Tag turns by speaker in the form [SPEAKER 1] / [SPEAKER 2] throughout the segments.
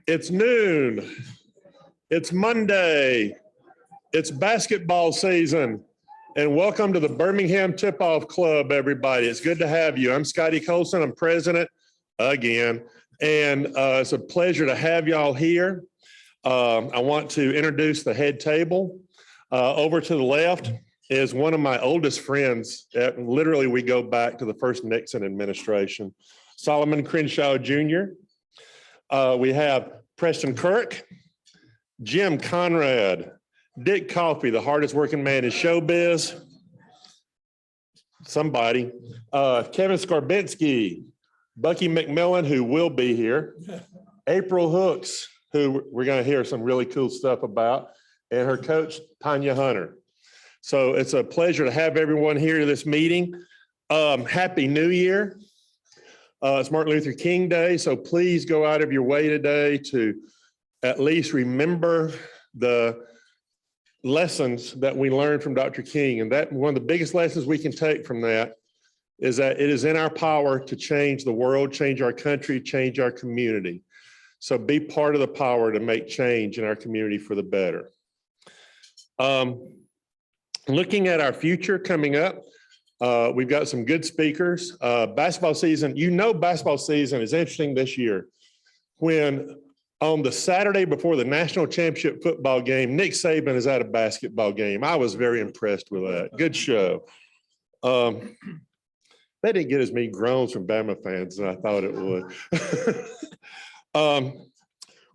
[SPEAKER 1] It's noon. It's Monday. It's basketball season. And welcome to the Birmingham Tip-Off Club, everybody. It's good to have you. I'm Scotty Colson. I'm president again. And it's a pleasure to have y'all here. I want to introduce the head table. Over to the left is one of my oldest friends. Literally, we go back to the first Nixon administration, Solomon Crenshaw Jr. We have Preston Kirk, Jim Conrad, Dick Coffey, the hardest working man in showbiz. Somebody. Kevin Skarbinski, Bucky McMillan, who will be here. April Hooks, who we're going to hear some really cool stuff about, and her coach, Tanya Hunter. So it's a pleasure to have everyone here to this meeting. Happy New Year. It's Martin Luther King Day, so please go out of your way today to at least remember the lessons that we learned from Dr. King. And that one of the biggest lessons we can take from that is that it is in our power to change the world, change our country, change our community. So be part of the power to make change in our community for the better. Looking at our future coming up, we've got some good speakers. Basketball season, basketball season is interesting this year. When on the Saturday before the national championship football game, Nick Saban is at a basketball game. I was very impressed with that. Good show. They didn't get as many groans from Bama fans as I thought it would.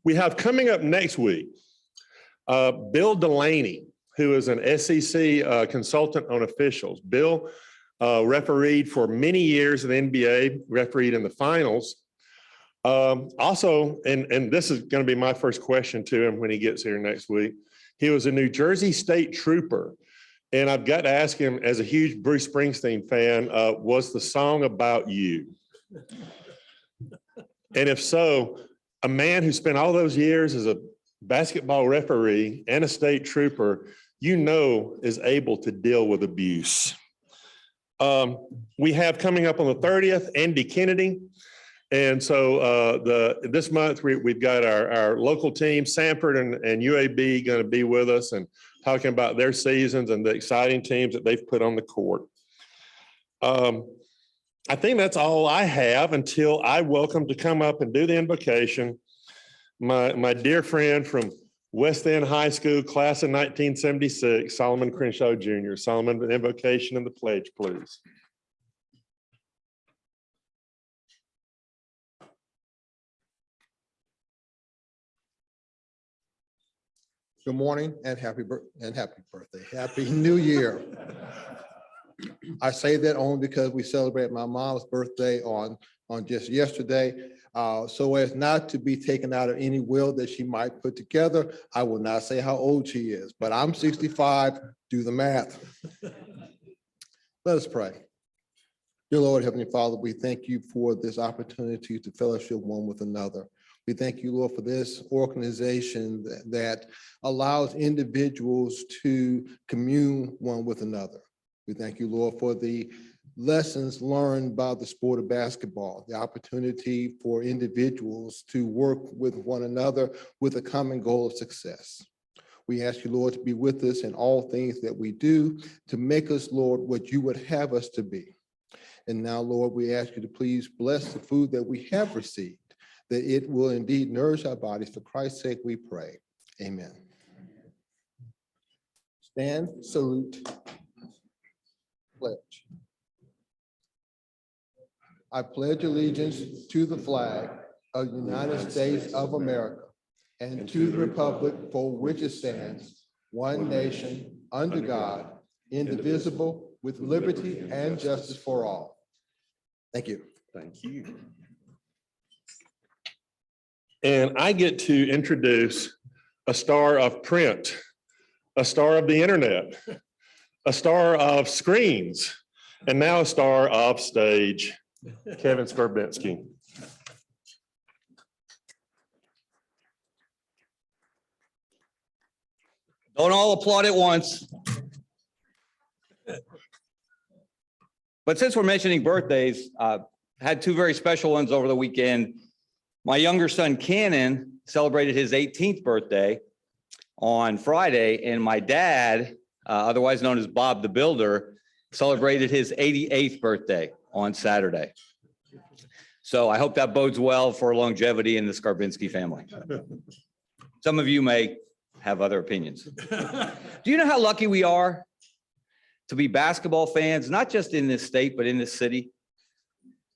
[SPEAKER 1] We have coming up next week, Bill Delaney, who is an SEC consultant on officials. Bill refereed for many years in the NBA, refereed in the finals. Also, and this is going to be my first question to him when he gets here next week, he was a New Jersey State Trooper. And I've got to ask him, as a huge Bruce Springsteen fan, was the song about you? And if so, a man who spent all those years as a basketball referee and a state trooper, is able to deal with abuse. We have coming up on the 30th, Andy Kennedy. And so this month we've got our local team, Samford and UAB, going to be with us and talking about their seasons and the exciting teams that they've put on the court. I think that's all I have until I welcome to come up and do the invocation my dear friend from West End High School, class of 1976, Solomon Crenshaw Jr. Solomon, the invocation and the pledge, please.
[SPEAKER 2] Good morning and happy birthday. Happy New Year. I say that only because we celebrate my mom's birthday on just yesterday. So as not to be taken out of any will that she might put together, I will not say how old she is, but I'm 65, do the math. Let us pray. Dear Lord, Heavenly Father, we thank you for this opportunity to fellowship one with another. We thank you, Lord, for this organization that allows individuals to commune one with another. We thank you, Lord, for the lessons learned by the sport of basketball, the opportunity for individuals to work with one another with a common goal of success. We ask you, Lord, to be with us in all things that we do, to make us, Lord, what you would have us to be. And now, Lord, we ask you to please bless the food that we have received, that it will indeed nourish our bodies. For Christ's sake, we pray. Amen. Stand, salute, pledge. I pledge allegiance to the flag of the United States of America and to the republic for which it stands, one nation, under God, indivisible, with liberty and justice for all. Thank you.
[SPEAKER 1] Thank you. And I get to introduce a star of print, a star of the internet, a star of screens, and now a star of stage, Kevin Skarbinski.
[SPEAKER 3] Don't all applaud at once. But since we're mentioning birthdays, had two very special ones over the weekend. My younger son, Cannon, celebrated his 18th birthday on Friday, and my dad, otherwise known as Bob the Builder, celebrated his 88th birthday on Saturday. So I hope that bodes well for longevity in the Skarbinski family. Some of you may have other opinions. Do you know how lucky we are to be basketball fans, not just in this state, but in this city?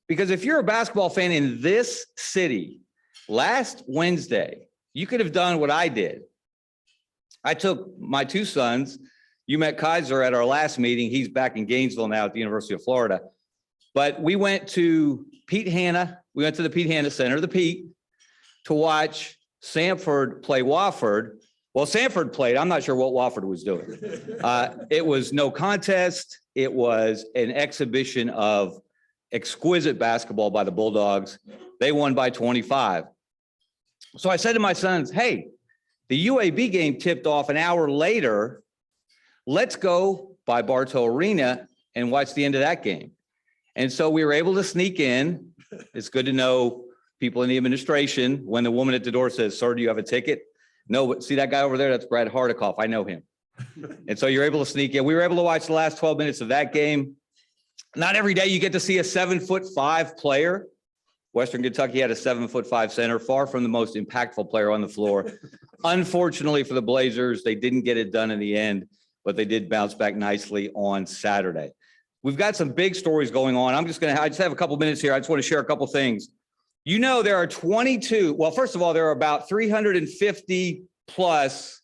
[SPEAKER 3] Because if you're a basketball fan in this city, last Wednesday, you could have done what I did. I took my two sons. You met Kaiser at our last meeting. He's back in Gainesville now at the University of Florida. But we went to Pete Hanna. We went to the Pete Hanna Center, the Pete, to watch Samford play Wofford. Well, Samford played. I'm not sure what Wofford was doing. It was no contest. It was an exhibition of exquisite basketball by the Bulldogs. They won by 25. So I said to my sons, hey, the UAB game tipped off an hour later. Let's go by Bartow Arena and watch the end of that game. And so we were able to sneak in. It's good to know people in the administration when the woman at the door says, sir, do you have a ticket? No, but see that guy over there? That's Brad Hardikoff. I know him. And so you're able to sneak in. We were able to watch the last 12 minutes of that game. Not every day you get to see a 7'5" player. Western Kentucky had a 7'5" center, far from the most impactful player on the floor. Unfortunately for the Blazers, they didn't get it done in the end, but they did bounce back nicely on Saturday. We've got some big stories going on. I just have a couple minutes here. I just want to share a couple things. You know, there are 22. Well, first of all, there are about 350 plus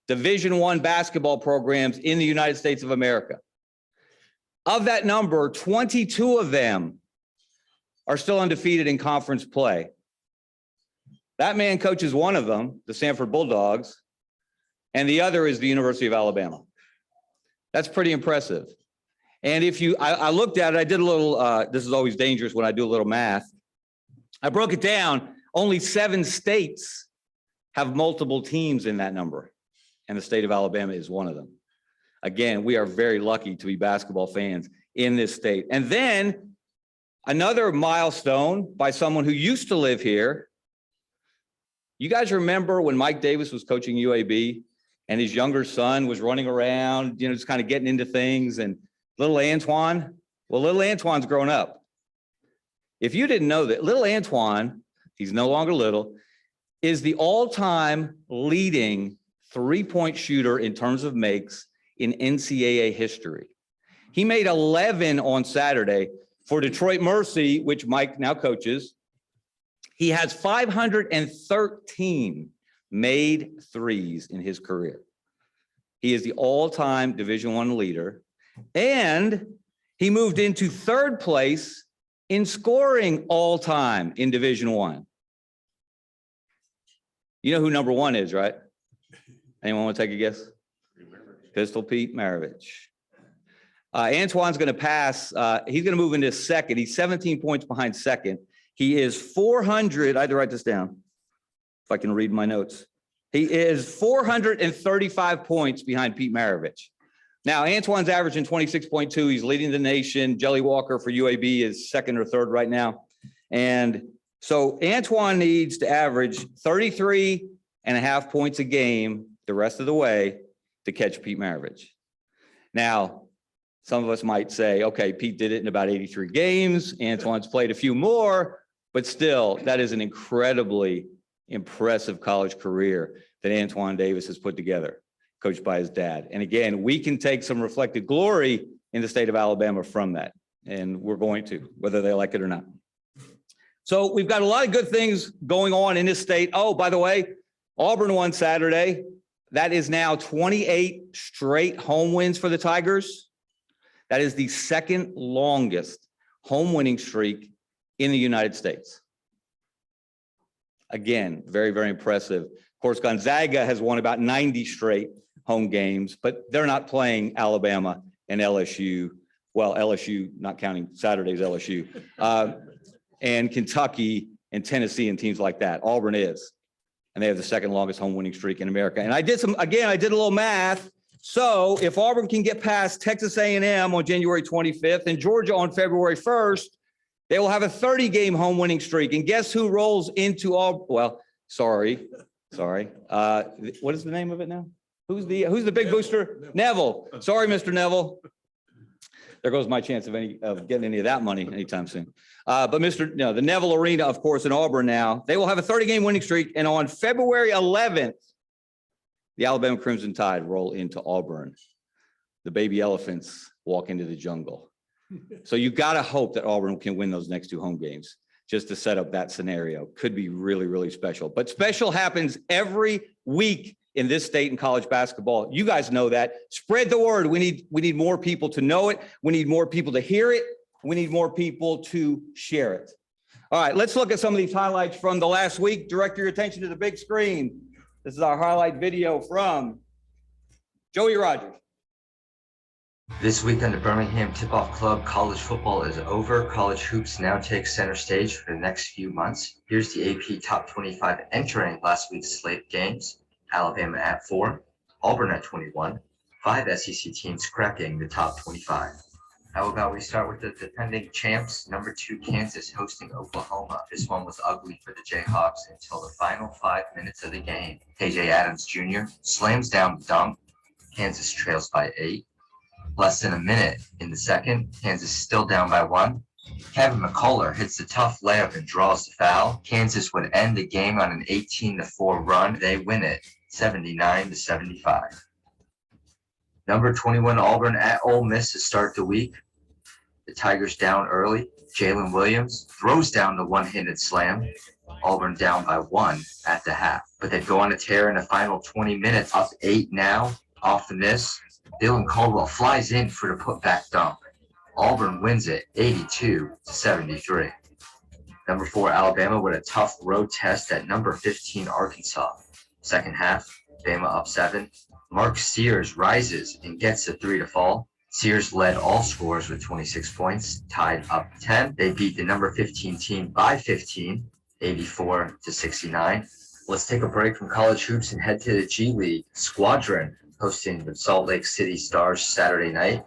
[SPEAKER 3] Division I basketball programs in the United States of America. Of that number, 22 of them are still undefeated in conference play. That man coaches one of them, the Samford Bulldogs, and the other is the University of Alabama. That's pretty impressive. And if you, I looked at it, I did a little, this is always dangerous when I do a little math. I broke it down. Only 7 states have multiple teams in that number, and the state of Alabama is one of them. Again, we are very lucky to be basketball fans in this state. And then another milestone by someone who used to live here. You guys remember when Mike Davis was coaching UAB and his younger son was running around, just kind of getting into things, and little Antoine? Well, little Antoine's grown up. If you didn't know that, little Antoine, he's no longer little, is the all-time leading three-point shooter in terms of makes in NCAA history. He made 11 on Saturday for Detroit Mercy, which Mike now coaches. He has 513 made threes in his career. He is the all-time Division I leader, and he moved into 3rd place in scoring all-time in Division I. You know who number 1 is, right? Anyone want to take a guess? Pistol Pete Maravich. Antoine's going to pass. He's going to move into 2nd. He's 17 points behind 2nd. He is 400. I had to write this down if I can read my notes. He is 435 points behind Pete Maravich. Now, Antoine's averaging 26.2. He's leading the nation. Jelly Walker for UAB is 2nd or 3rd right now. And so Antoine needs to average 33.5 points a game the rest of the way to catch Pete Maravich. Now, some of us might say, okay, Pete did it in about 83 games. Antoine's played a few more, but still, that is an incredibly impressive college career that Antoine Davis has put together, coached by his dad. And again, we can take some reflected glory in the state of Alabama from that, and we're going to, whether they like it or not. So we've got a lot of good things going on in this state. Oh, by the way, Auburn won Saturday. That is now 28 straight home wins for the Tigers. That is the 2nd longest home winning streak in the United States. Again, very, very impressive. Of course, Gonzaga has won about 90 straight home games, but they're not playing Alabama and LSU. Well, LSU, not counting Saturday's LSU, and Kentucky and Tennessee and teams like that. Auburn is, and they have the 2nd longest home winning streak in America. And I did a little math. So if Auburn can get past Texas A&M on January 25th and Georgia on February 1st, they will have a 30-game home winning streak. And guess who rolls into Auburn? Well, Sorry. What is the name of it now? Who's the big booster? Neville. Sorry, Mr. Neville. There goes my chance of getting any of that money anytime soon. But the Neville Arena, of course, in Auburn now, they will have a 30-game winning streak. And on February 11th, the Alabama Crimson Tide roll into Auburn. The baby elephants walk into the jungle. So you got to hope that Auburn can win those next 2 home games just to set up that scenario. Could be really, really special. But special happens every week in this state in college basketball. You guys know that. Spread the word. We need more people to know it. We need more people to hear it. We need more people to share it. All right, let's look at some of these highlights from the last week. Direct your attention to the big screen. This is our highlight video from Joey Rogers.
[SPEAKER 4] This weekend, the Birmingham Tip-Off Club college football is over. College hoops now takes center stage for the next few months. Here's the AP Top 25 entering last week's slate of games. Alabama at 4, Auburn at 21, 5 SEC teams cracking the top 25. How about we start with the defending champs, number 2 Kansas hosting Oklahoma. This one was ugly for the Jayhawks until the final 5 minutes of the game. KJ Adams Jr. slams down the dunk. Kansas trails by 8. Less than a minute in the second, Kansas is still down by 1. Kevin McCullough hits the tough layup and draws the foul. Kansas would end the game on an 18-4 run. They win it 79-75. Number 21 Auburn at Ole Miss to start the week. The Tigers down early. Jalen Williams throws down the one-handed slam. Auburn down by 1 at the half, but they go on a tear in the final 20 minutes, up 8 now off the miss. Dylan Caldwell flies in for the putback dunk. Auburn wins it 82-73. Number 4 Alabama with a tough road test at number 15 Arkansas. Second half, Bama up 7. Mark Sears rises and gets the 3 to fall. Sears led all scorers with 26 points, tied up 10. They beat the number 15 team by 15, 84-69. Let's take a break from college hoops and head to the G League. Squadron hosting the Salt Lake City Stars Saturday night.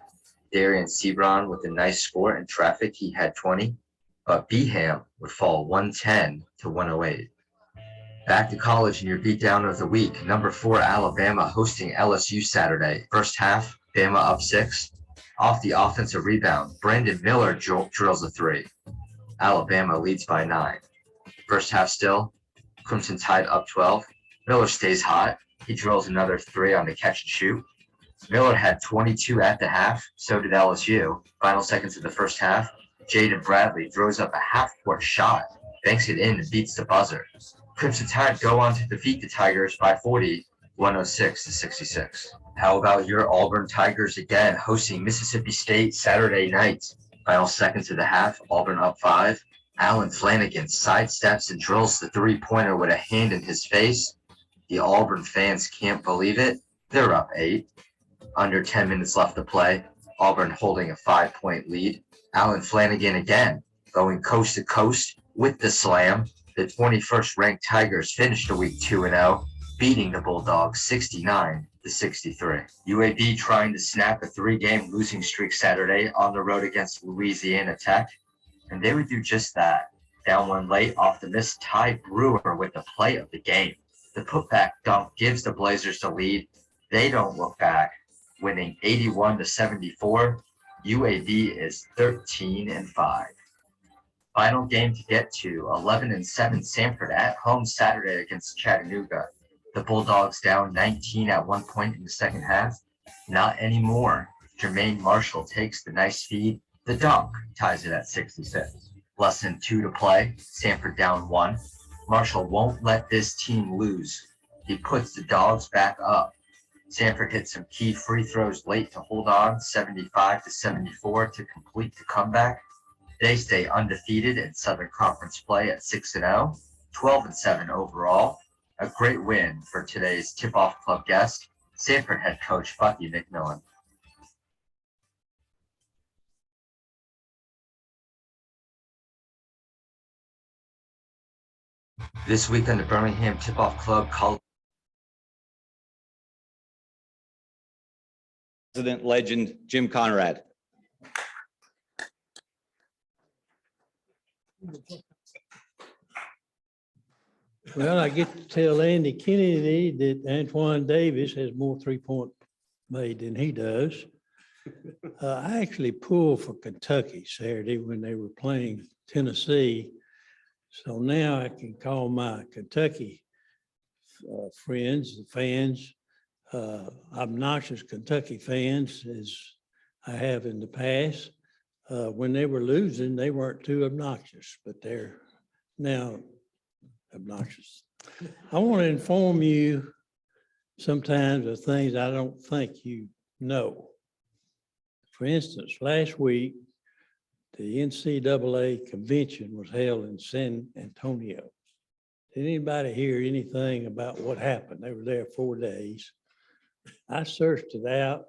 [SPEAKER 4] Darian Sebron with a nice score in traffic. He had 20, but Beham would fall 110-108. Back to college in your beatdown of the week. Number 4 Alabama hosting LSU Saturday. First half, Bama up 6. Off the offensive rebound, Brandon Miller drills a 3. Alabama leads by 9. First half still, Crimson Tide up 12. Miller stays hot. He drills another 3 on the catch and shoot. Miller had 22 at the half, so did LSU. Final seconds of the first half, Jaden Bradley throws up a half-court shot, banks it in and beats the buzzer. Crimson Tide go on to defeat the Tigers by 40, 106-66. How about your Auburn Tigers again, hosting Mississippi State Saturday night? Final seconds of the half, Auburn up 5. Alan Flanagan sidesteps and drills the 3-pointer with a hand in his face. The Auburn fans can't believe it. They're up 8. Under 10 minutes left to play. Auburn holding a 5-point lead. Alan Flanagan again, going coast to coast with the slam. The 21st ranked Tigers finished the week 2-0, beating the Bulldogs 69-63. UAB trying to snap a 3-game losing streak Saturday on the road against Louisiana Tech, and they would do just that. Down 1 late off the miss, Ty Brewer with the play of the game. The putback dunk gives the Blazers the lead. They don't look back, winning 81-74. UAB is 13-5. Final game to get to, 11-7 Samford at home Saturday against Chattanooga. The Bulldogs down 19 at one point in the second half. Not anymore. Jermaine Marshall takes the nice feed. The dunk ties it at 66. Less than 2 to play. Samford down 1. Marshall won't let this team lose. He puts the Dogs back up. Samford hit some key free throws late to hold on, 75-74 to complete the comeback. They stay undefeated in Southern Conference play at 6-0, 12-7 overall. A great win for today's tip-off club guest, Samford head coach Bucky McMillan. This weekend, the Birmingham Tip-Off Club college
[SPEAKER 3] President legend Jim Conrad.
[SPEAKER 5] Well, I get to tell Andy Kennedy that Antoine Davis has more three-point made than he does. I actually pulled for Kentucky Saturday when they were playing Tennessee. So now I can call my Kentucky friends, the fans, obnoxious Kentucky fans, as I have in the past. When they were losing, they weren't too obnoxious, but they're now obnoxious. I want to inform you sometimes of things I don't think you know. For instance, last week, the NCAA convention was held in San Antonio. Did anybody hear anything about what happened? They were there 4 days. I searched it out,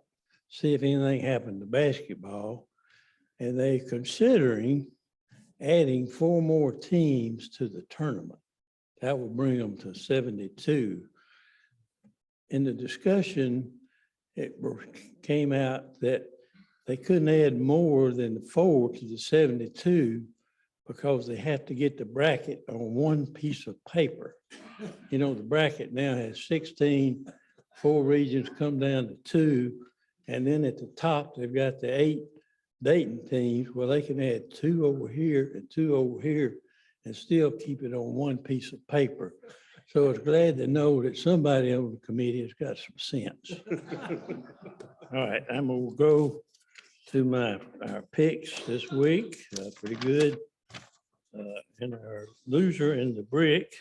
[SPEAKER 5] see if anything happened to basketball, and they're considering adding 4 more teams to the tournament. That will bring them to 72. In the discussion, it came out that they couldn't add more than 4 to the 72 because they have to get the bracket on one piece of paper. You know, the bracket now has 16, 4 regions come down to 2, and then at the top, they've got the 8 Dayton teams. Well, they can add 2 over here and 2 over here and still keep it on one piece of paper. So I was glad to know that somebody on the committee has got some sense. All right, I'm gonna go to our picks this week. Pretty good. And our loser in the brick,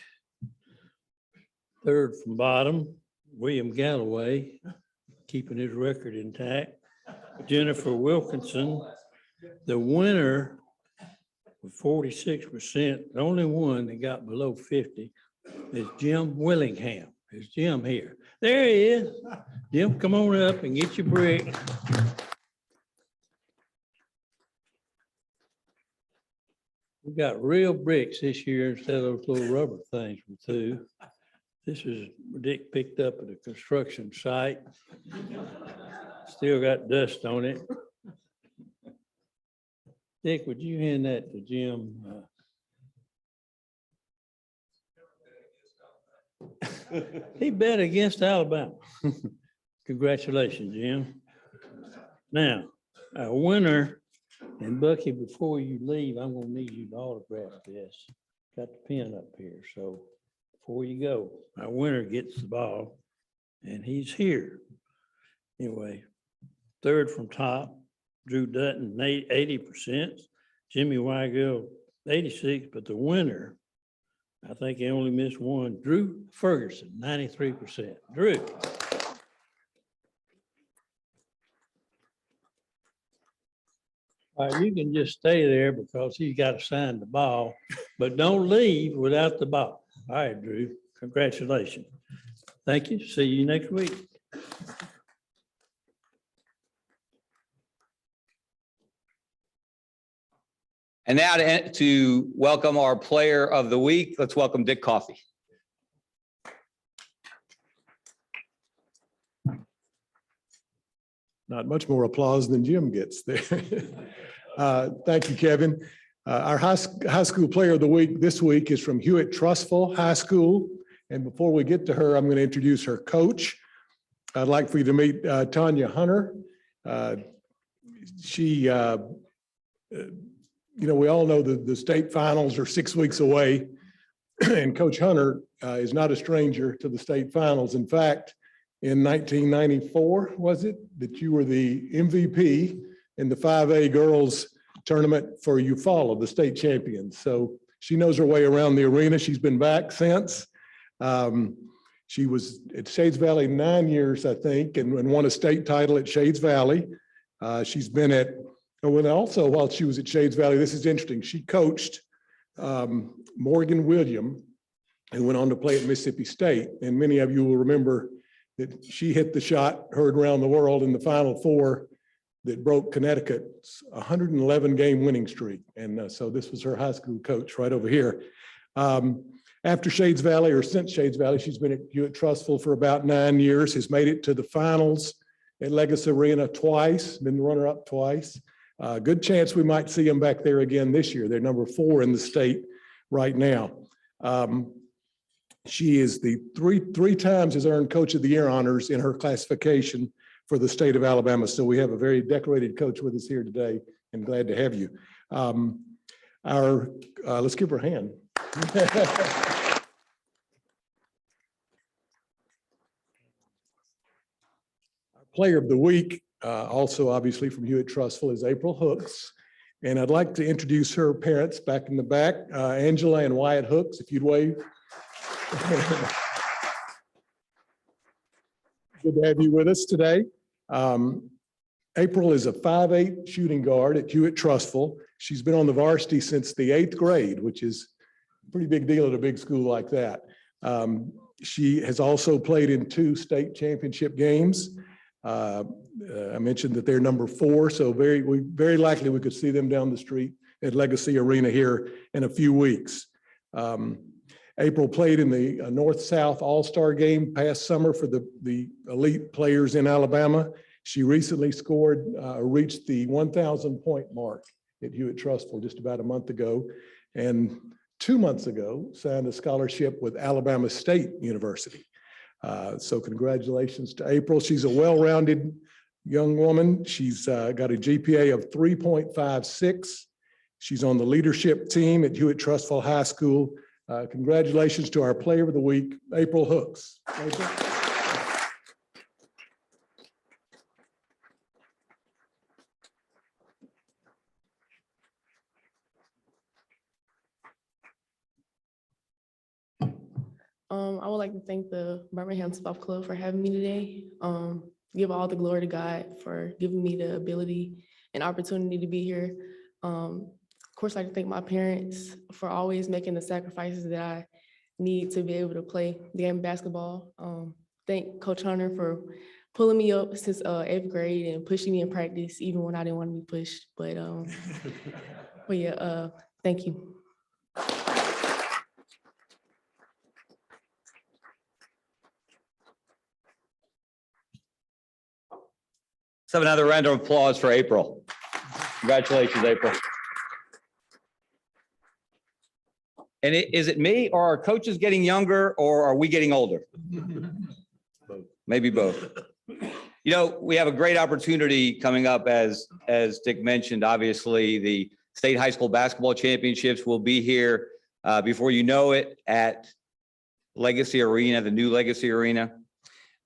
[SPEAKER 5] third from bottom, William Galloway, keeping his record intact. Jennifer Wilkinson, the winner with 46%, the only one that got below 50 is Jim Willingham. Is Jim here? There he is. Jim, come on up and get your brick. We got real bricks this year instead of those little rubber things we threw. This is Dick picked up at a construction site. Still got dust on it. Dick, would you hand that to Jim? He bet against Alabama. Congratulations, Jim. Now, our winner, and Bucky, before you leave, I'm gonna need you to autograph this. Got the pen up here, so before you go, our winner gets the ball, and he's here. Anyway, third from top, Drew Dutton, 80%, Jimmy Weigel, 86, but the winner, I think he only missed one, Drew Ferguson, 93%. Drew. All right, you can just stay there because he's got to sign the ball, but don't leave without the ball. All right, Drew, congratulations. Thank you. See you next week.
[SPEAKER 3] And now to welcome our player of the week, let's welcome Dick Coffey.
[SPEAKER 6] Not much more applause than Jim gets there. Thank you, Kevin. Our high school player of the week this week is from Hewitt-Trussville High School. And before we get to her, I'm going to introduce her coach. I'd like for you to meet Tanya Hunter. She, we all know the state finals are 6 weeks away, and Coach Hunter is not a stranger to the state finals. In fact, in 1994, was it, that you were the MVP in the 5A girls tournament for Eufaula, the state champions. So she knows her way around the arena. She's been back since. She was at Shades Valley 9 years, I think, and won a state title at Shades Valley. She's been at, and also while she was at Shades Valley, this is interesting, she coached Morgan William, who went on to play at Mississippi State. And many of you will remember that she hit the shot heard around the world in the Final Four that broke Connecticut's 111 game winning streak. And so this was her high school coach right over here. After Shades Valley, or since Shades Valley, she's been at Hewitt-Trussville for about 9 years, has made it to the finals at Legacy Arena twice, been the runner-up twice. Good chance we might see them back there again this year. They're number 4 in the state right now. She is the three times has earned Coach of the Year honors in her classification for the state of Alabama. So we have a very decorated coach with us here today, and glad to have you. Let's give her a hand. Our player of the week, also obviously from Hewitt-Trussville, is April Hooks. And I'd like to introduce her parents back in the back, Angela and Wyatt Hooks, if you'd wave. Good to have you with us today. April is a 5'8" shooting guard at Hewitt-Trussville. She's been on the varsity since the 8th grade, which is a pretty big deal at a big school like that. She has also played in 2 state championship games. I mentioned that they're number 4, so very likely we could see them down the street at Legacy Arena here in a few weeks. April played in the North-South All-Star game past summer for the elite players in Alabama. She recently reached the 1,000 point mark at Hewitt-Trussville just about a month ago, and 2 months ago signed a scholarship with Alabama State University. So congratulations to April. She's a well-rounded young woman. She's got a GPA of 3.56. She's on the leadership team at Hewitt-Trussville High School. Congratulations to our player of the week, April Hooks. April.
[SPEAKER 7] I would like to thank the Birmingham Tip-Off Club for having me today. Give all the glory to God for giving me the ability and opportunity to be here. Of course, I'd like to thank my parents for always making the sacrifices that I need to be able to play the game of basketball. Thank Coach Hunter for pulling me up since 8th grade and pushing me in practice, even when I didn't want to be pushed. But yeah, thank you.
[SPEAKER 3] Let's have another round of applause for April. Congratulations, April. And is it me, or are coaches getting younger, or are we getting older? Maybe both. You know, we have a great opportunity coming up, as Dick mentioned. Obviously, the state high school basketball championships will be here before you know it at Legacy Arena, the new Legacy Arena.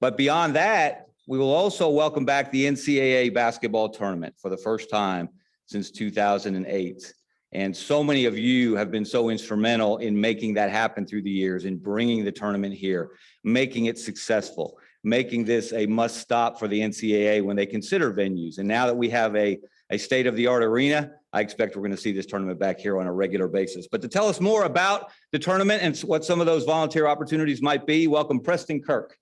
[SPEAKER 3] But beyond that, we will also welcome back the NCAA basketball tournament for the first time since 2008. And so many of you have been so instrumental in making that happen through the years, in bringing the tournament here, making it successful, making this a must stop for the NCAA when they consider venues. And now that we have a state-of-the-art arena, I expect we're going to see this tournament back here on a regular basis. But to tell us more about the tournament and what some of those volunteer opportunities might be, welcome Preston Kirk.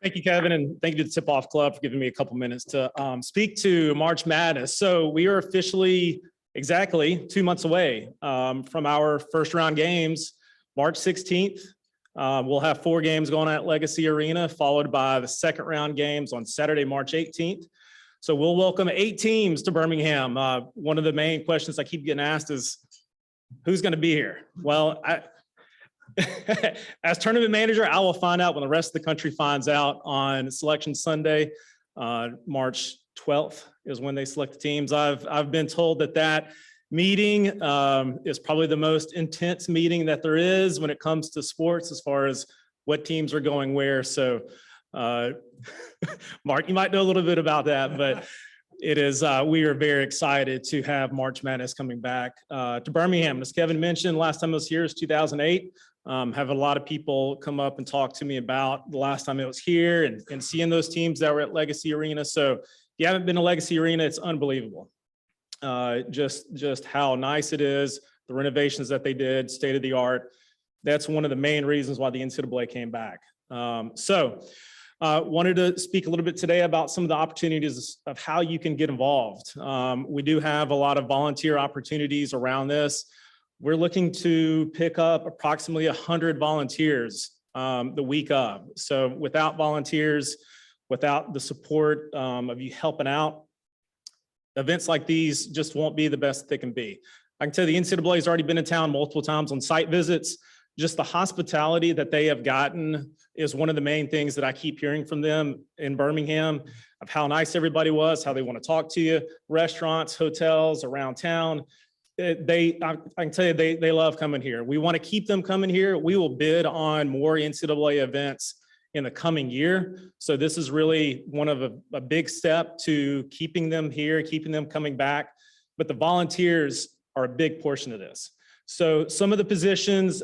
[SPEAKER 8] Thank you, Kevin, and thank you to the Tip-Off Club for giving me a couple minutes to speak to March Madness. So we are officially exactly 2 months away from our first round games, March 16th. We'll have 4 games going on at Legacy Arena, followed by the second round games on Saturday, March 18th. So we'll welcome 8 teams to Birmingham. One of the main questions I keep getting asked is, who's going to be here? Well, as tournament manager, I will find out when the rest of the country finds out on Selection Sunday. March 12th is when they select the teams. I've been told that meeting is probably the most intense meeting that there is when it comes to sports, as far as what teams are going where. So, Mark, you might know a little bit about that, but it is, we are very excited to have March Madness coming back to Birmingham. As Kevin mentioned, last time I was here is 2008. Have a lot of people come up and talk to me about the last time it was here and seeing those teams that were at Legacy Arena. So if you haven't been to Legacy Arena, it's unbelievable. Just how nice it is, the renovations that they did, state of the art. That's one of the main reasons why the NCAA came back. Wanted to speak a little bit today about some of the opportunities of how you can get involved. We do have a lot of volunteer opportunities around this. We're looking to pick up approximately 100 volunteers the week of. So without volunteers, without the support of you helping out, events like these just won't be the best they can be. I can tell you the NCAA has already been in town multiple times on site visits. Just the hospitality that they have gotten is one of the main things that I keep hearing from them in Birmingham, of how nice everybody was, how they want to talk to you, restaurants, hotels around town. I can tell you, they love coming here. We want to keep them coming here. We will bid on more NCAA events in the coming year. So this is really one of a big step to keeping them here, keeping them coming back. But the volunteers are a big portion of this. So some of the positions,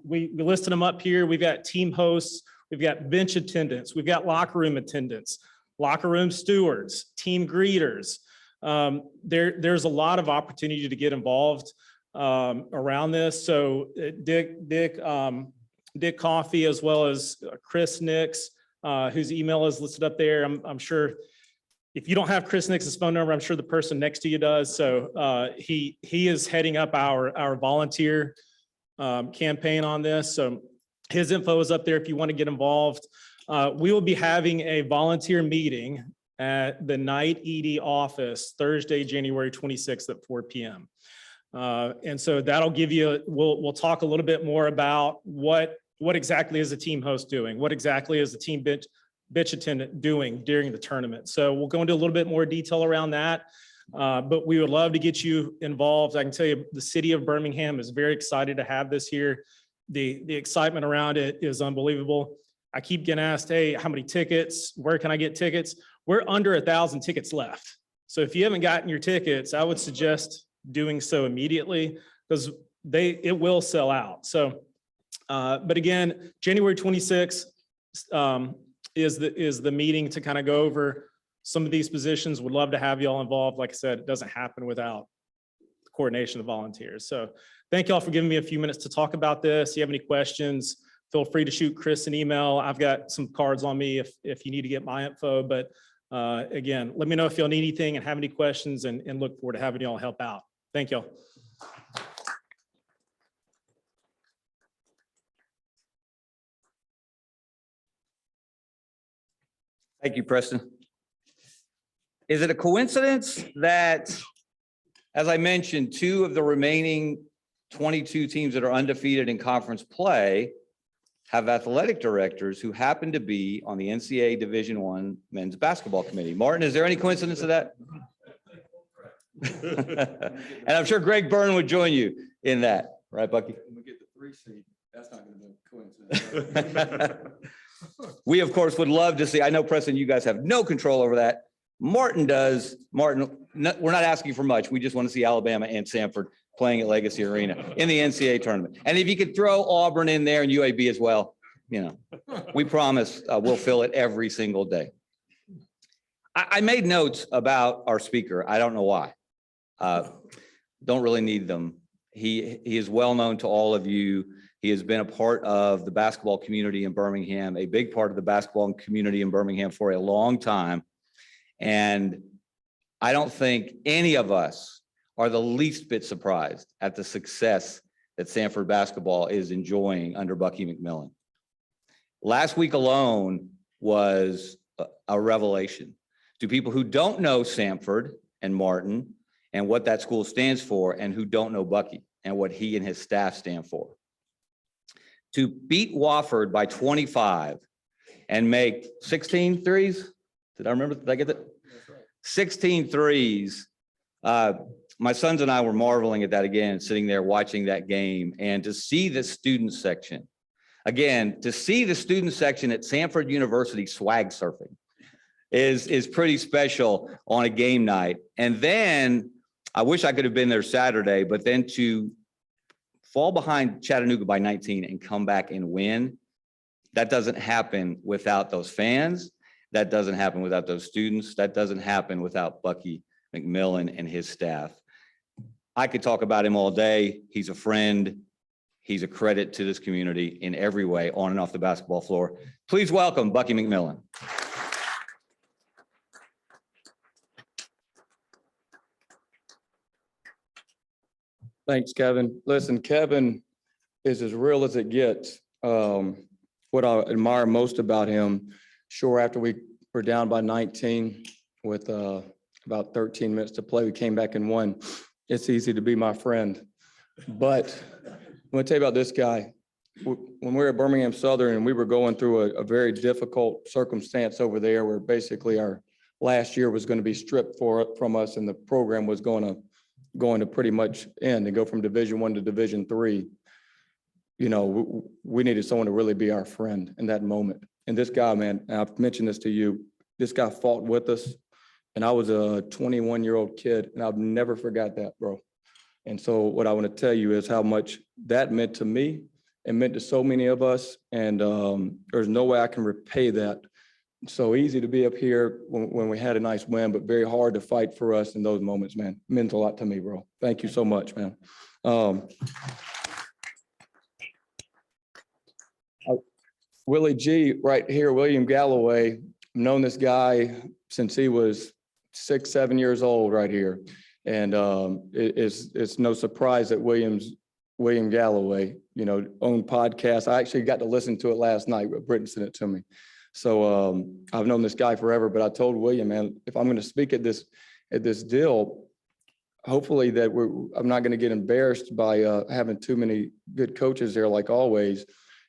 [SPEAKER 8] we listed them up here. We've got team hosts, we've got bench attendants, we've got locker room attendants, locker room stewards, team greeters. There's a lot of opportunity to get involved around this. So Dick Coffey, as well as Chris Nix, whose email is listed up there. I'm sure if you don't have Chris Nix's phone number, I'm sure the person next to you does. So he is heading up our volunteer campaign on this. So his info is up there if you want to get involved. We will be having a volunteer meeting at the Knight ED office Thursday, January 26th at 4 p.m. And so that'll give you, we'll talk a little bit more about what exactly is the team host doing? What exactly is the team bench attendant doing during the tournament? So we'll go into a little bit more detail around that. But we would love to get you involved. I can tell you the city of Birmingham is very excited to have this here. The excitement around it is unbelievable. I keep getting asked, hey, how many tickets? Where can I get tickets? We're under 1,000 tickets left. So if you haven't gotten your tickets, I would suggest doing so immediately because it will sell out. So, but again, January 26th is the meeting to kind of go over some of these positions. Would love to have you all involved. Like I said, it doesn't happen without the coordination of volunteers. So thank you all for giving me a few minutes to talk about this. If you have any questions, feel free to shoot Chris an email. I've got some cards on me if you need to get my info. But again, let me know if you'll need anything and have any questions, and look forward to having you all help out. Thank you all.
[SPEAKER 3] Thank you, Preston. Is it a coincidence that, as I mentioned, 2 of the remaining 22 teams that are undefeated in conference play have athletic directors who happen to be on the NCAA Division I men's basketball committee? Martin, is there any coincidence to that? And I'm sure Greg Byrne would join you in that, right, Bucky?
[SPEAKER 9] When we get the 3 seed, that's not going to be a coincidence.
[SPEAKER 3] We, of course, would love to see. I know, Preston, you guys have no control over that. Martin does. Martin, we're not asking for much. We just want to see Alabama and Samford playing at Legacy Arena in the NCAA tournament. And if you could throw Auburn in there and UAB as well, we promise we'll fill it every single day. I made notes about our speaker. I don't know why. Don't really need them. He is well known to all of you. He has been a part of the basketball community in Birmingham, a big part of the basketball community in Birmingham for a long time. And I don't think any of us are the least bit surprised at the success that Samford basketball is enjoying under Bucky McMillan. Last week alone was a revelation to people who don't know Samford and Martin and what that school stands for, and who don't know Bucky and what he and his staff stand for. To beat Wofford by 25 and make 16 threes. Did I remember? Did I get that? That's right. 16 threes. My sons and I were marveling at that again, sitting there watching that game, and to see the student section. Again, to see the student section at Samford University swag surfing is pretty special on a game night. And then I wish I could have been there Saturday, but then to fall behind Chattanooga by 19 and come back and win, that doesn't happen without those fans. That doesn't happen without those students. That doesn't happen without Bucky McMillan and his staff. I could talk about him all day. He's a friend. He's a credit to this community in every way, on and off the basketball floor. Please welcome Bucky McMillan.
[SPEAKER 9] Thanks, Kevin. Listen, Kevin is as real as it gets. What I admire most about him, sure, after we were down by 19 with about 13 minutes to play, we came back and won. it's easy to be my friend. But I'm gonna tell you about this guy. When we were at Birmingham Southern and we were going through a very difficult circumstance over there where basically our last year was going to be stripped from us and the program was going to pretty much end and go from Division I to Division III. You know, we needed someone to really be our friend in that moment. And this guy, man, and I've mentioned this to you, this guy fought with us. And I was a 21-year-old kid and I've never forgot that, bro. And so what I want to tell you is how much that meant to me and meant to so many of us. And there's no way I can repay that. So easy to be up here when we had a nice win, but very hard to fight for us in those moments, man. It meant a lot to me, bro. Thank you so much, man. Willie G right here, William Galloway. I've known this guy since he was 6, 7 years old right here. And it's no surprise that William Galloway, you know, owned podcasts. I actually got to listen to it last night, but Britton sent it to me. So I've known this guy forever, but I told William, man, if I'm going to speak at this deal, hopefully that I'm not going to get embarrassed by having too many good coaches there, like always.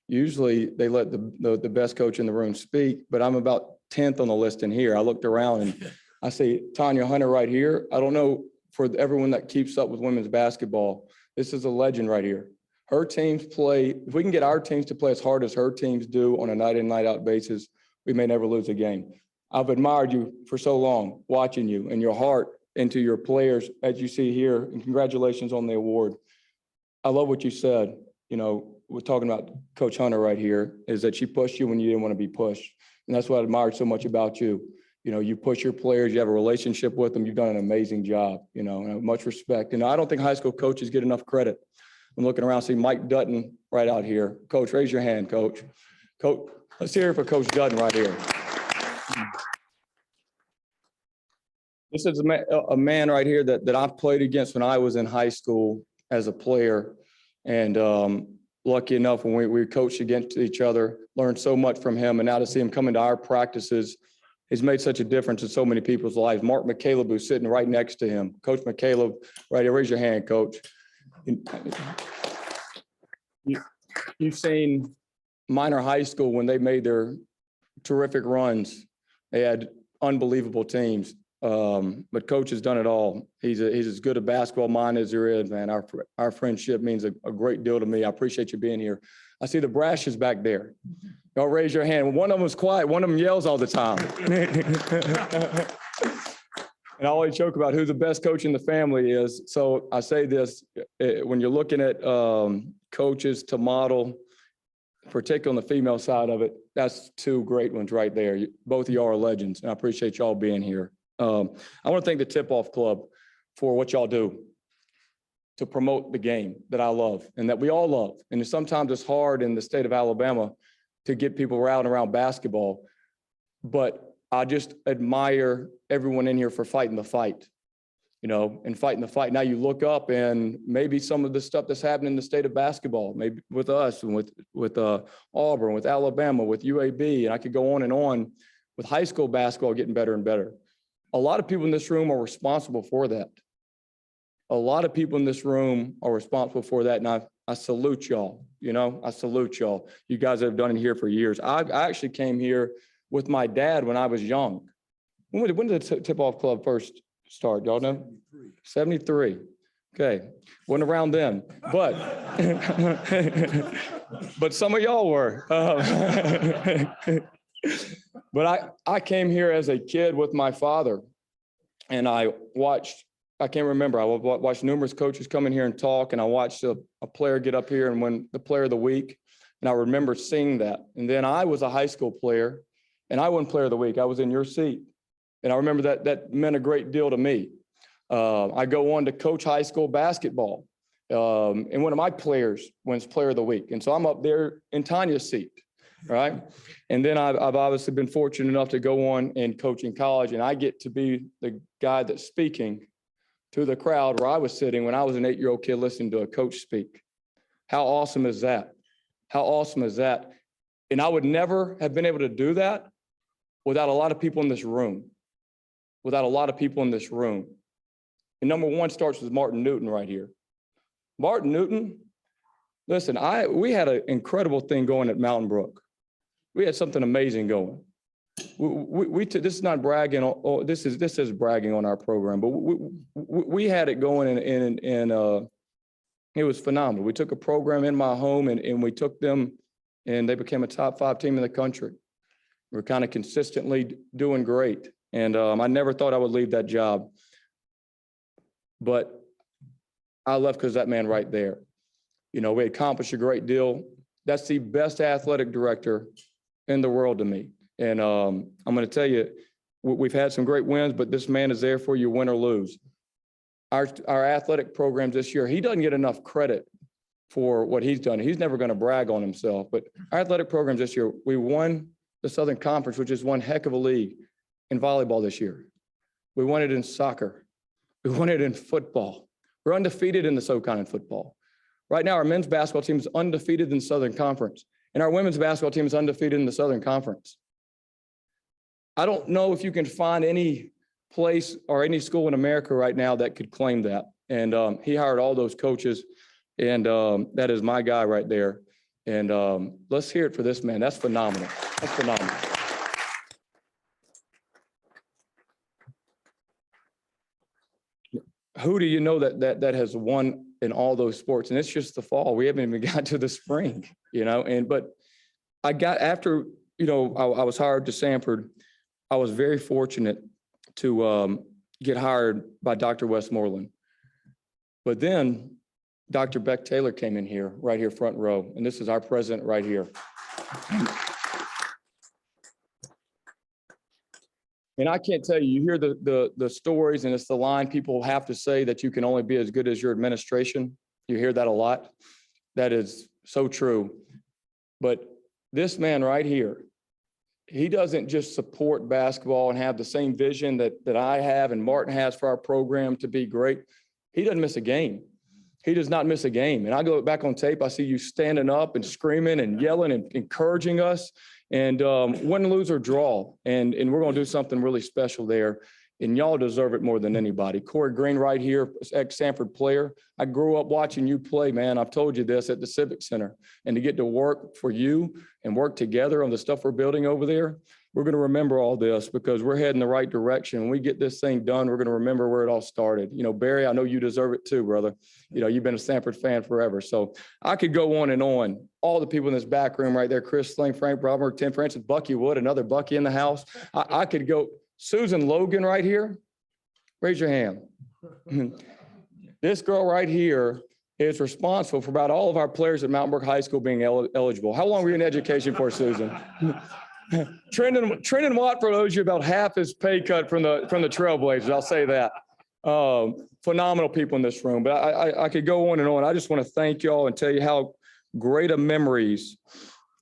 [SPEAKER 9] Usually they let the best coach in the room speak, but I'm about 10th on the list in here. I looked around and I see Tanya Hunter right here. I don't know, for everyone that keeps up with women's basketball, this is a legend right here. Her teams play, if we can get our teams to play as hard as her teams do on a night in, night out basis, we may never lose a game. I've admired you for so long, watching you and your heart into your players, as you see here, and congratulations on the award. I love what you said. You know, we're talking about Coach Hunter right here, is that she pushed you when you didn't want to be pushed. And that's what I admired so much about you. You know, you push your players, you have a relationship with them, you've done an amazing job, you know, and I have much respect. And I don't think high school coaches get enough credit. I'm looking around, see Mike Dutton right out here. Coach, raise your hand, Coach. Coach, let's hear it for Coach Dutton right here. This is a man right here that I've played against when I was in high school as a player. And lucky enough, when we coached against each other, learned so much from him. And now to see him come into our practices, he's made such a difference in so many people's lives. Mark McCaleb, who's sitting right next to him. Coach McCaleb, right here, raise your hand, Coach. You've seen Minor High School when they made their terrific runs. They had unbelievable teams, but Coach has done it all. He's as good a basketball mind as there is, man. Our friendship means a great deal to me. I appreciate you being here. I see the Brashes back there. Y'all raise your hand. One of them was quiet. One of them yells all the time. And I always joke about who the best coach in the family is. So I say this, when you're looking at coaches to model, particularly on the female side of it, that's two great ones right there. Both of y'all are legends, and I appreciate y'all being here. I want to thank the Tip-Off Club for what y'all do to promote the game that I love and that we all love. And sometimes it's hard in the state of Alabama to get people around basketball, but I just admire everyone in here for fighting the fight, you know, and fighting the fight. Now you look up and maybe some of the stuff that's happening in the state of basketball, maybe with us and with Auburn, with Alabama, with UAB, and I could go on with high school basketball getting better and better. A lot of people in this room are responsible for that. A lot of people in this room are responsible for that. And I salute y'all, you know, I salute y'all. You guys have done it here for years. I actually came here with my dad when I was young. When did the Tip-Off Club first start? Y'all know? 73. Okay. Wasn't around then, but, but some of y'all were. But I came here as a kid with my father, and I can't remember, I watched numerous coaches come in here and talk, and I watched a player get up here and win the player of the week. And I remember seeing that. And then I was a high school player, and I won player of the week. I was in your seat. And I remember that meant a great deal to me. I go on to coach high school basketball. And one of my players wins player of the week. And so I'm up there in Tanya's seat, right? And then I've obviously been fortunate enough to go on and coach in college. And I get to be the guy that's speaking to the crowd where I was sitting when I was an 8-year-old kid listening to a coach speak. How awesome is that? How awesome is that? And I would never have been able to do that without a lot of people in this room. Without a lot of people in this room. And number one starts with Martin Newton right here. Martin Newton, listen, we had an incredible thing going at Mountain Brook. We had something amazing going. This is not bragging. This is bragging on our program, but we had it going, and it was phenomenal. We took a program in my home, and we took them, and they became a top 5 team in the country. We're kind of consistently doing great, and I never thought I would leave that job, but I left because that man right there. You know, we accomplished a great deal. That's the best athletic director in the world to me. And I'm going to tell you, we've had some great wins, but this man is there for you, win or lose. Our athletic programs this year, he doesn't get enough credit for what he's done. He's never going to brag on himself, but our athletic programs this year, we won the Southern Conference, which is one heck of a league in volleyball this year. We won it in soccer. We won it in football. We're undefeated in the SoCon in football. Right now, our men's basketball team is undefeated in the Southern Conference, and our women's basketball team is undefeated in the Southern Conference. I don't know if you can find any place or any school in America right now that could claim that. And he hired all those coaches, and that is my guy right there. And let's hear it for this man. That's phenomenal. That's phenomenal. Who do you know that has won in all those sports? And it's just the fall. We haven't even got to the spring, you know. But I got after, you know, I was hired to Samford. I was very fortunate to get hired by Dr. Westmoreland. But then Dr. Beck Taylor came in here, right here, front row, and this is our president right here. And I can't tell you, you hear the stories, and it's the line people have to say that you can only be as good as your administration. You hear that a lot. That is so true. But this man right here, he doesn't just support basketball and have the same vision that I have and Martin has for our program to be great. He doesn't miss a game. He does not miss a game. And I go back on tape, I see you standing up and screaming and yelling and encouraging us. And win, lose, or draw. And we're going to do something really special there. And y'all deserve it more than anybody. Corey Green right here, ex-Samford player. I grew up watching you play, man. I've told you this at the Civic Center. And to get to work for you and work together on the stuff we're building over there, we're going to remember all this because we're heading the right direction. When we get this thing done, we're going to remember where it all started. You know, Barry, I know you deserve it too, brother. You know, you've been a Samford fan forever. So I could go on and on. All the people in this back room right there, Chris Sling, Frank Brommer, Tim Francis, Bucky Wood, another Bucky in the house. I could go. Susan Logan right here. Raise your hand. This girl right here is responsible for about all of our players at Mountain Brook High School being eligible. How long were you in education for, Susan? Trenton Watt, for those of you, about half his pay cut from the Trailblazers. I'll say that. Phenomenal people in this room, but I could go on and on. I just want to thank y'all and tell you how great of memories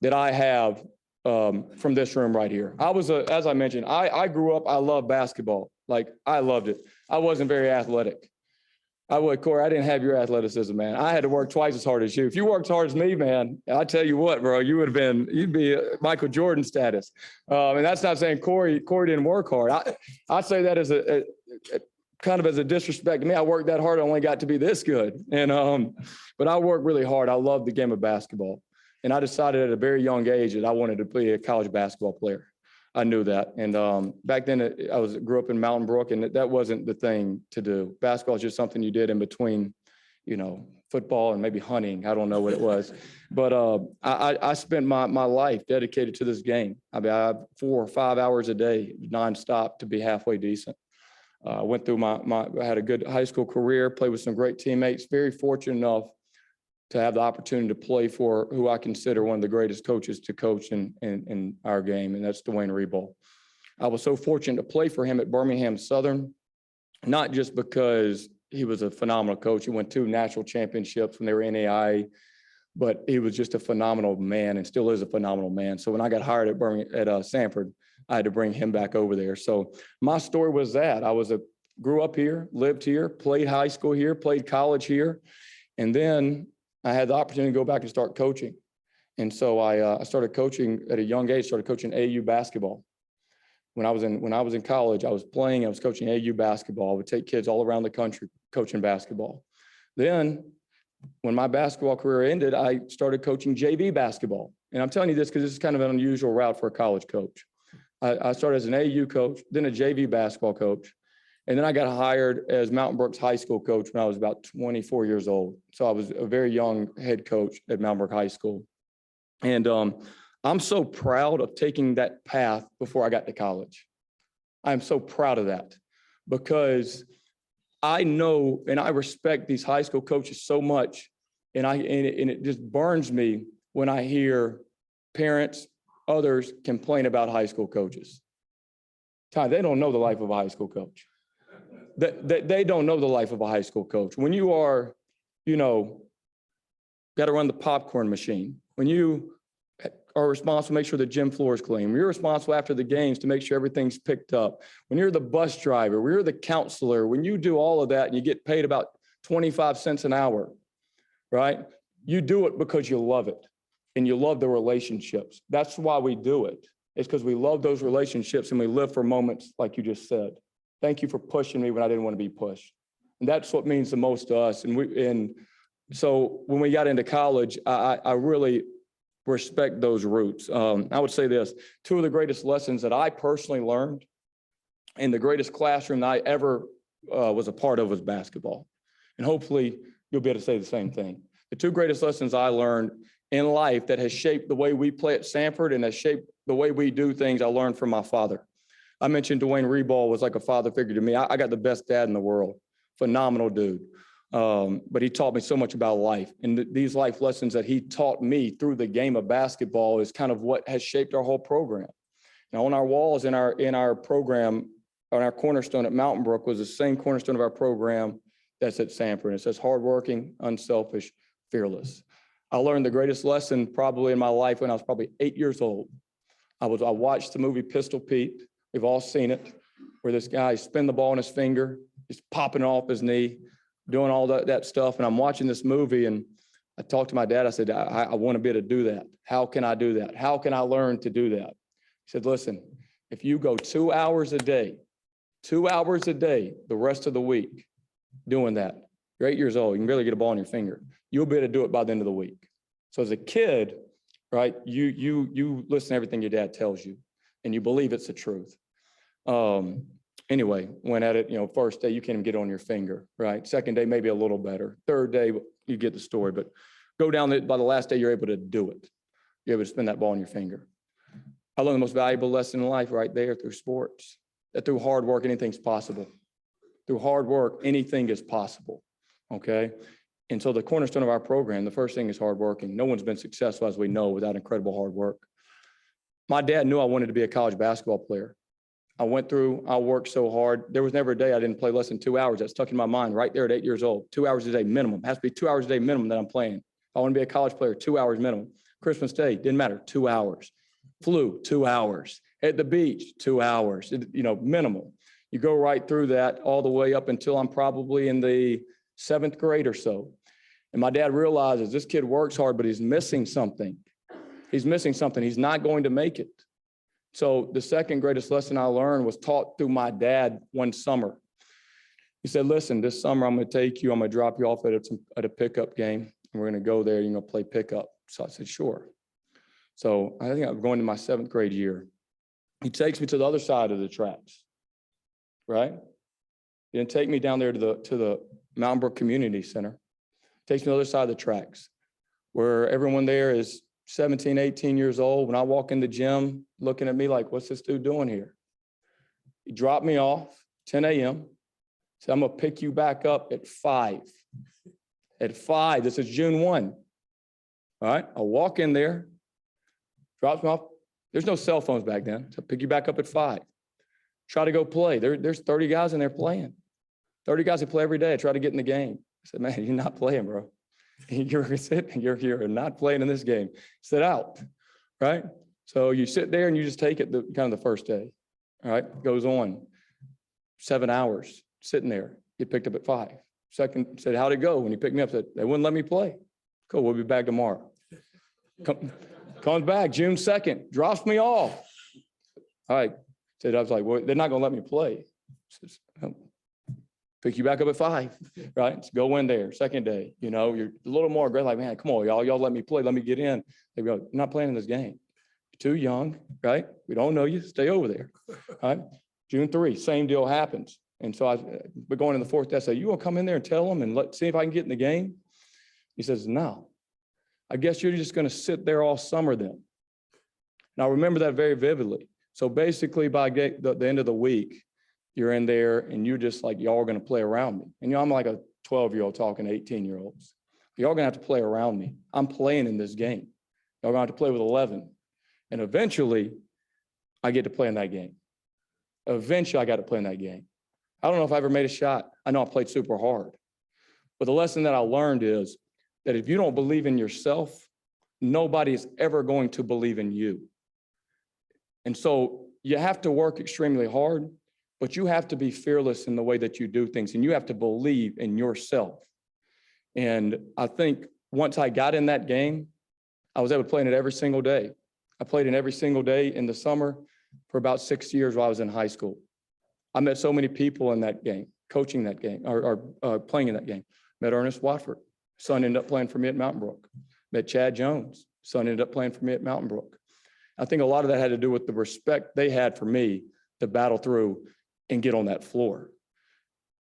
[SPEAKER 9] that I have from this room right here. As I mentioned, I grew up, I love basketball. Like, I loved it. I wasn't very athletic. Corey, I didn't have your athleticism, man. I had to work twice as hard as you. If you worked as hard as me, man, I tell you what, bro, you'd be Michael Jordan status. And that's not saying Corey didn't work hard. I say that as a kind of as a disrespect to me. I worked that hard, I only got to be this good. And but I worked really hard. I loved the game of basketball. And I decided at a very young age that I wanted to be a college basketball player. I knew that. And back then I grew up in Mountain Brook, and that wasn't the thing to do. Basketball is just something you did in between, you know, football and maybe hunting. I don't know what it was. But I spent my life dedicated to this game. I mean, I have 4 or 5 hours a day nonstop to be halfway decent. I went through I had a good high school career, played with some great teammates, very fortunate enough to have the opportunity to play for who I consider one of the greatest coaches to coach in our game, and that's Dwayne Rebold. I was so fortunate to play for him at Birmingham Southern, not just because he was a phenomenal coach. He won 2 national championships when they were NAIA, but he was just a phenomenal man and still is a phenomenal man. So when I got hired at Samford, I had to bring him back over there. So my story was that I grew up here, lived here, played high school here, played college here, and then I had the opportunity to go back and start coaching. And so I started coaching at a young age, started coaching AAU basketball. when I was in college, I was coaching AU basketball. I would take kids all around the country coaching basketball. Then when my basketball career ended, I started coaching JV basketball. And I'm telling you this because this is kind of an unusual route for a college coach. I started as an AU coach, then a JV basketball coach. And then I got hired as Mountain Brook's high school coach when I was about 24 years old. So I was a very young head coach at Mountain Brook High School. And I'm so proud of taking that path before I got to college. I'm so proud of that because I know and I respect these high school coaches so much. And it just burns me when I hear parents, others complain about high school coaches. Ty, they don't know the life of a high school coach. They don't know the life of a high school coach. When you are, got to run the popcorn machine, when you are responsible to make sure the gym floor is clean, when you're responsible after the games to make sure everything's picked up, when you're the bus driver, when you're the counselor, when you do all of that and you get paid about 25 cents an hour, right? You do it because you love it and you love the relationships. That's why we do it. It's because we love those relationships and we live for moments like you just said. Thank you for pushing me when I didn't want to be pushed. And that's what means the most to us. And so when we got into college, I really respect those roots. I would say this, two of the greatest lessons that I personally learned and the greatest classroom that I ever was a part of was basketball. And hopefully you'll be able to say the same thing. The two greatest lessons I learned in life that has shaped the way we play at Samford and has shaped the way we do things, I learned from my father. I mentioned Dwayne Reball was like a father figure to me. I got the best dad in the world, phenomenal dude. But he taught me so much about life. And these life lessons that he taught me through the game of basketball is kind of what has shaped our whole program. Now on our walls in our program, on our cornerstone at Mountain Brook was the same cornerstone of our program that's at Samford. And it says hardworking, unselfish, fearless. I learned the greatest lesson probably in my life when I was probably 8 years old. I watched the movie Pistol Pete. We've all seen it, where this guy spin the ball on his finger, he's popping it off his knee, doing all that stuff. And I'm watching this movie and I talked to my dad. I said, I want to be able to do that. How can I do that? How can I learn to do that? He said, listen, if you go 2 hours a day, the rest of the week doing that, you're 8 years old, you can barely get a ball on your finger. You'll be able to do it by the end of the week. So as a kid, right, you listen to everything your dad tells you and you believe it's the truth. Anyway, went at it, first day, you can't even get it on your finger, right? Second day, maybe a little better. Third day, you get the story, but go down by the last day, you're able to do it. You're able to spin that ball on your finger. I learned the most valuable lesson in life right there through sports, that through hard work, anything's possible. Through hard work, anything is possible, okay? And so the cornerstone of our program, the first thing is hard working. No one's been successful, as we know, without incredible hard work. My dad knew I wanted to be a college basketball player. I worked so hard. There was never a day I didn't play less than 2 hours. That stuck in my mind right there at 8 years old. 2 hours a day minimum. It has to be 2 hours a day minimum that I'm playing. If I want to be a college player, 2 hours minimum. Christmas Day, didn't matter, 2 hours. Flu, 2 hours. At the beach, 2 hours, minimal. You go right through that all the way up until I'm probably in the 7th grade or so. And my dad realizes this kid works hard, but he's missing something. He's missing something. He's not going to make it. So the second greatest lesson I learned was taught through my dad one summer. He said, listen, this summer I'm going to take you, I'm going to drop you off at a pickup game. And we're going to go there, play pickup. So I said, sure. So I think I'm going to my 7th grade year. He takes me to the other side of the tracks, right? He didn't take me down there to the Mountain Brook Community Center. Takes me to the other side of the tracks where everyone there is 17, 18 years old. When I walk in the gym, looking at me like, what's this dude doing here? He dropped me off 10 a.m. Said, I'm going to pick you back up at 5. At 5, this is June 1. All right, I walk in there, drops me off. There's no cell phones back then. So pick you back up at 5. Try to go play. There's 30 guys in there playing. 30 guys that play every day. I try to get in the game. I said, man, you're not playing, bro. You're not playing in this game. Sit out, right? So you sit there and you just take it kind of the first day, all right? Goes on 7 hours sitting there. Get picked up at 5. Second, said, how'd it go? When you picked me up, said, they wouldn't let me play. Cool, we'll be back tomorrow. Comes back June 2nd, drops me off. All right, I was like, well, they're not gonna let me play. Says, "Oh, pick you back up at 5, right? So go in there, second day, you're a little more aggressive, like, man, come on, y'all let me play, let me get in. They go, you're not playing in this game. You're too young, right? We don't know you, stay over there, all right? June 3, same deal happens. And so we're going in the 4th day, I say, you gonna come in there and tell them and see if I can get in the game? He says, no, I guess you're just gonna sit there all summer then. And I remember that very vividly. So basically by the end of the week, you're in there and you're just like, y'all are going to play around me. And I'm like a 12-year-old talking to 18-year-olds. Y'all going to have to play around me. I'm playing in this game. Y'all going to have to play with 11. And eventually I get to play in that game. Eventually I got to play in that game. I don't know if I ever made a shot. I know I played super hard. But the lesson that I learned is that if you don't believe in yourself, nobody is ever going to believe in you. And so you have to work extremely hard, but you have to be fearless in the way that you do things, and you have to believe in yourself. And I think once I got in that game, I was able to play in it every single day. I played in every single day in the summer for about 6 years while I was in high school. I met so many people in that game, coaching that game, or playing in that game. Met Ernest Watford, son ended up playing for me at Mountain Brook. Met Chad Jones, son ended up playing for me at Mountain Brook. I think a lot of that had to do with the respect they had for me to battle through and get on that floor.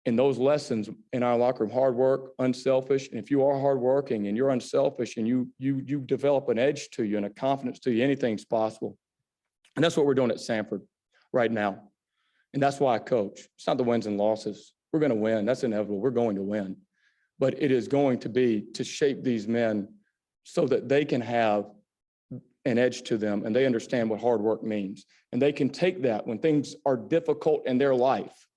[SPEAKER 9] And those lessons in our locker room, hard work, unselfish. And if you are hardworking and you're unselfish and you develop an edge to you and a confidence to you, anything's possible. And that's what we're doing at Samford right now. And that's why I coach. It's not the wins and losses. We're going to win. That's inevitable. We're going to win. But it is going to be to shape these men so that they can have an edge to them and they understand what hard work means. And they can take that when things are difficult in their life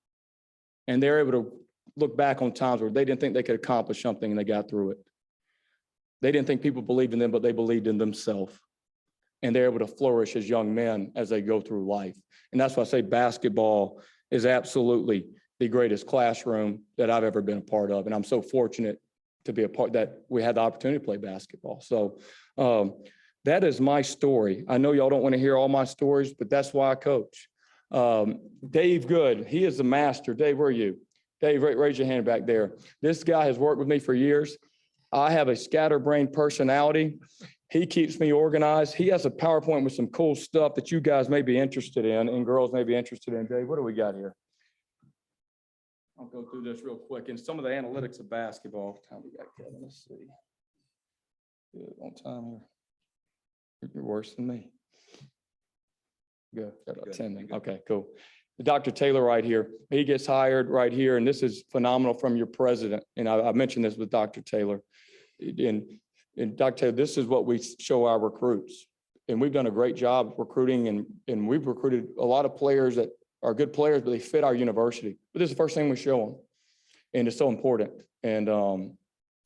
[SPEAKER 9] and they're able to look back on times where they didn't think they could accomplish something and they got through it. They didn't think people believed in them, but they believed in themselves. And they're able to flourish as young men as they go through life. And that's why I say basketball is absolutely the greatest classroom that I've ever been a part of. And I'm so fortunate to be a part that we had the opportunity to play basketball. So that is my story. I know y'all don't want to hear all my stories, but that's why I coach. Dave Good, he is the master. Dave, where are you? Dave, raise your hand back there. This guy has worked with me for years. I have a scatterbrained personality. He keeps me organized. He has a PowerPoint with some cool stuff that you guys may be interested in and girls may be interested in. Dave, what do we got here? I'll go through this real quick. And some of the analytics of basketball. What time we got, Kevin? Let's see. Good, on time here. You're worse than me. Good. Got about 10 minutes. Okay, cool. Dr. Taylor right here. He gets hired right here. And this is phenomenal from your president. And I mentioned this with Dr. Taylor. And Dr. Taylor, this is what we show our recruits. And we've done a great job recruiting and we've recruited a lot of players that are good players, but they fit our university. But this is the first thing we show them. And it's so important. And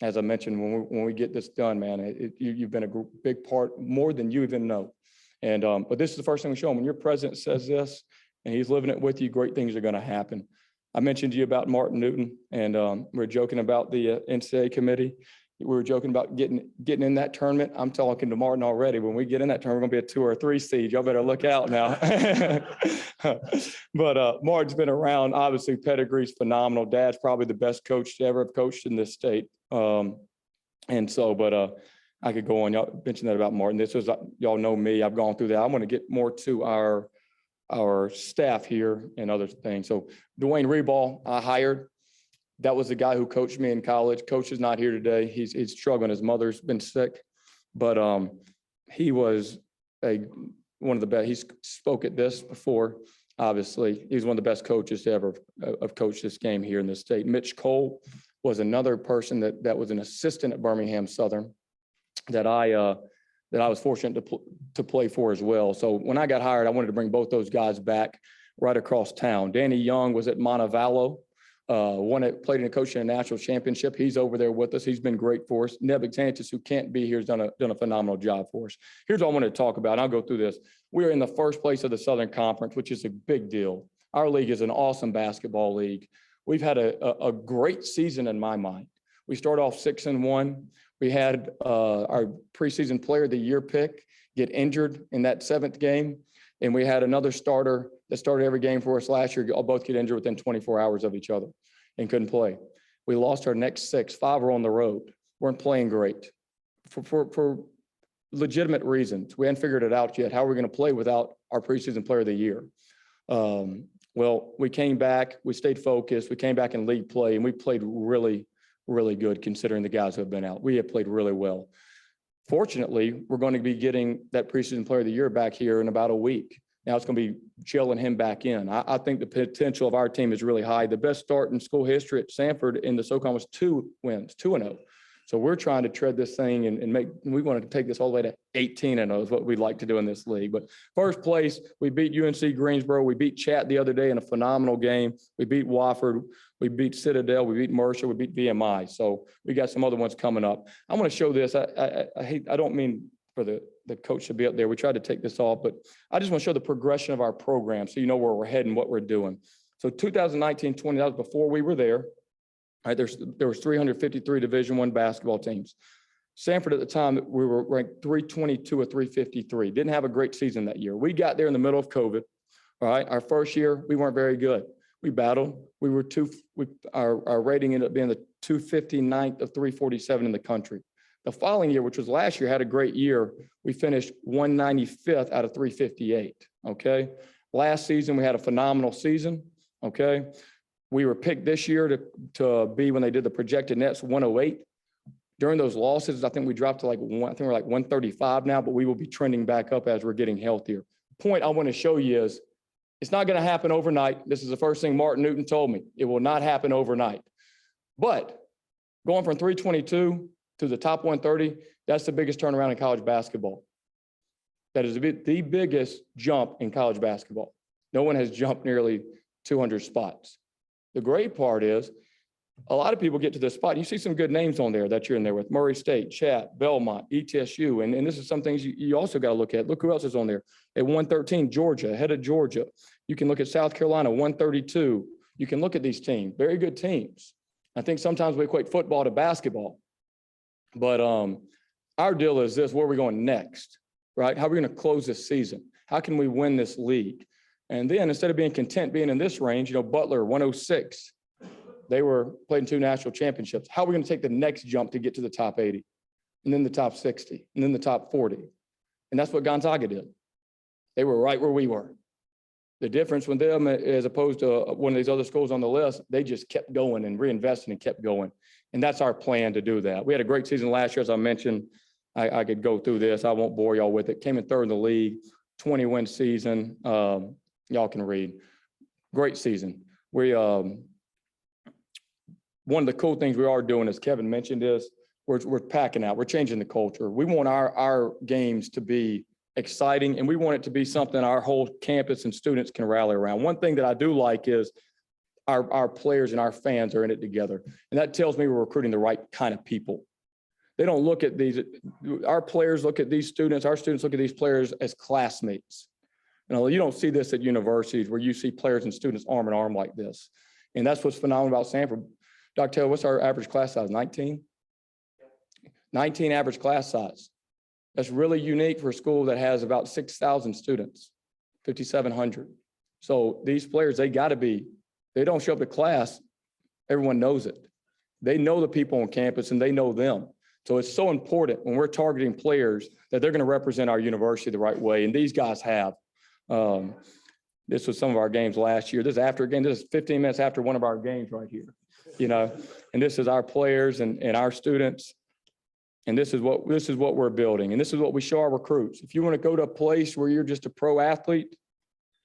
[SPEAKER 9] as I mentioned, when we get this done, man, you've been a big part, more than you even know. And but this is the first thing we show them. When your president says this and he's living it with you, great things are going to happen. I mentioned to you about Martin Newton, and we're joking about the NCAA committee. We were joking about getting in that tournament. I'm talking to Martin already. When we get in that tournament, we're going to be a 2 or 3 seed. Y'all better look out now. But Martin's been around. Obviously, pedigree's phenomenal. Dad's probably the best coach to ever have coached in this state. And so, but I could go on. Y'all mentioned that about Martin. This was, y'all know me. I've gone through that. I want to get more to our staff here and other things. So Dwayne Reball, I hired. That was the guy who coached me in college. Coach is not here today. He's struggling. His mother's been sick, but he was one of the best. He spoke at this before. Obviously, he's one of the best coaches to ever have coached this game here in the state. Mitch Cole was another person that was an assistant at Birmingham Southern that I was fortunate to play for as well. So when I got hired, I wanted to bring both those guys back right across town. Danny Young was at Montevallo. Played in a coach in a national championship. He's over there with us. He's been great for us. Neb Xantis, who can't be here, has done a phenomenal job for us. Here's what I want to talk about. I'll go through this. We're in the first place of the Southern Conference, which is a big deal. Our league is an awesome basketball league. We've had a great season in my mind. We started off 6-1. We had our preseason player of the year pick get injured in that 7th game. And we had another starter that started every game for us last year. All both get injured within 24 hours of each other and couldn't play. We lost our next 6. 5 were on the road. Weren't playing great for legitimate reasons. We hadn't figured it out yet. How we're going to play without our preseason player of the year. Well, we came back, we stayed focused, we came back in league play, and we played really, really good considering the guys who have been out. We have played really well. Fortunately, we're going to be getting that preseason player of the year back here in about a week. Now it's going to be gelling him back in. I think the potential of our team is really high. The best start in school history at Samford in the SoCon was 2 wins, 2-0. So we're trying to tread this thing and we want to take this all the way to 18-0 is what we'd like to do in this league. But first place, we beat UNC Greensboro. We beat Chat the other day in a phenomenal game. We beat Wofford. We beat Citadel. We beat Mercer. We beat VMI. So we got some other ones coming up. I want to show this. I don't mean for the coach to be up there. We tried to take this off, but I just want to show the progression of our program so you know where we're heading, what we're doing. So 2019-20, that was before we were there. All right, there was 353 Division I basketball teams. Samford at the time, we were ranked 322 or 353. Didn't have a great season that year. We got there in the middle of COVID. All right, our first year, we weren't very good. We battled. We were our rating ended up being the 259th of 347 in the country. The following year, which was last year, had a great year. We finished 195th out of 358. Okay, last season we had a phenomenal season. Okay. We were picked this year to be, when they did the projected nets, 108. During those losses, I think we dropped to I think we're like 135 now, but we will be trending back up as we're getting healthier. Point I want to show you is it's not going to happen overnight. This is the first thing Martin Newton told me. It will not happen overnight. But going from 322 to the top 130, that's the biggest turnaround in college basketball. That is the biggest jump in college basketball. No one has jumped nearly 200 spots. The great part is a lot of people get to this spot. You see some good names on there that you're in there with: Murray State, Chat, Belmont, ETSU. And this is some things you also got to look at. Look who else is on there. At 113, Georgia, ahead of Georgia. You can look at South Carolina, 132. You can look at these teams, very good teams. I think sometimes we equate football to basketball. But our deal is this: where are we going next, right? How are we going to close this season? How can we win this league? And then instead of being content being in this range, Butler, 106, they were playing 2 national championships. How are we going to take the next jump to get to the top 80, and then the top 60, and then the top 40? And that's what Gonzaga did. They were right where we were. The difference with them, as opposed to one of these other schools on the list, they just kept going and reinvesting and kept going. And that's our plan to do that. We had a great season last year, as I mentioned. I could go through this. I won't bore y'all with it. Came in 3rd in the league, 20-win season. Y'all can read. Great season. We one of the cool things we are doing, as Kevin mentioned, is we're packing out. We're changing the culture. We want our games to be exciting, and we want it to be something our whole campus and students can rally around. One thing that I do like is our players and our fans are in it together, and that tells me we're recruiting the right kind of people. They don't look at these. Our players look at these students. Our students look at these players as classmates. You don't see this at universities where you see players and students arm in arm like this. And that's what's phenomenal about Samford. Dr. Taylor, what's our average class size? 19? 19 average class size. That's really unique for a school that has about 6,000 students, 5,700. So these players, they don't show up to class, everyone knows it. They know the people on campus and they know them. So it's so important when we're targeting players that they're going to represent our university the right way. And these guys have. This was some of our games last year. This is after a game. This is 15 minutes after one of our games right here, and this is our players and our students. And this is what we're building. And this is what we show our recruits. If you want to go to a place where you're just a pro athlete,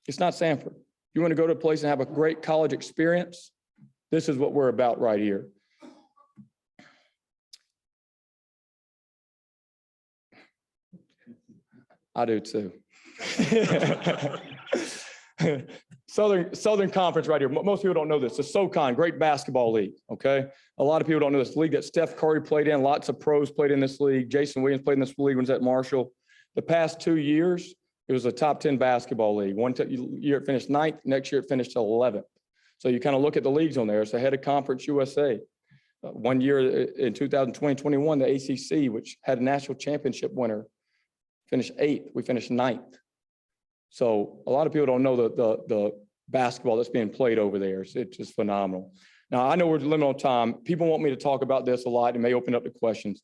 [SPEAKER 9] it's not Samford. If you want to go to a place and have a great college experience, this is what we're about right here. I do too. Southern Conference right here. Most people don't know this. The SoCon, great basketball league, okay? A lot of people don't know this league that Steph Curry played in. Lots of pros played in this league. Jason Williams played in this league when he was at Marshall. The past 2 years, it was a top 10 basketball league. One year it finished 9th. Next year it finished 11th. So you kind of look at the leagues on there. It's ahead of Conference USA. 1 year in 2020-21, the ACC, which had a national championship winner, finished 8th. We finished 9th. So a lot of people don't know the basketball that's being played over there. It's just phenomenal. Now, I know we're limited on time. People want me to talk about this a lot and may open up to questions.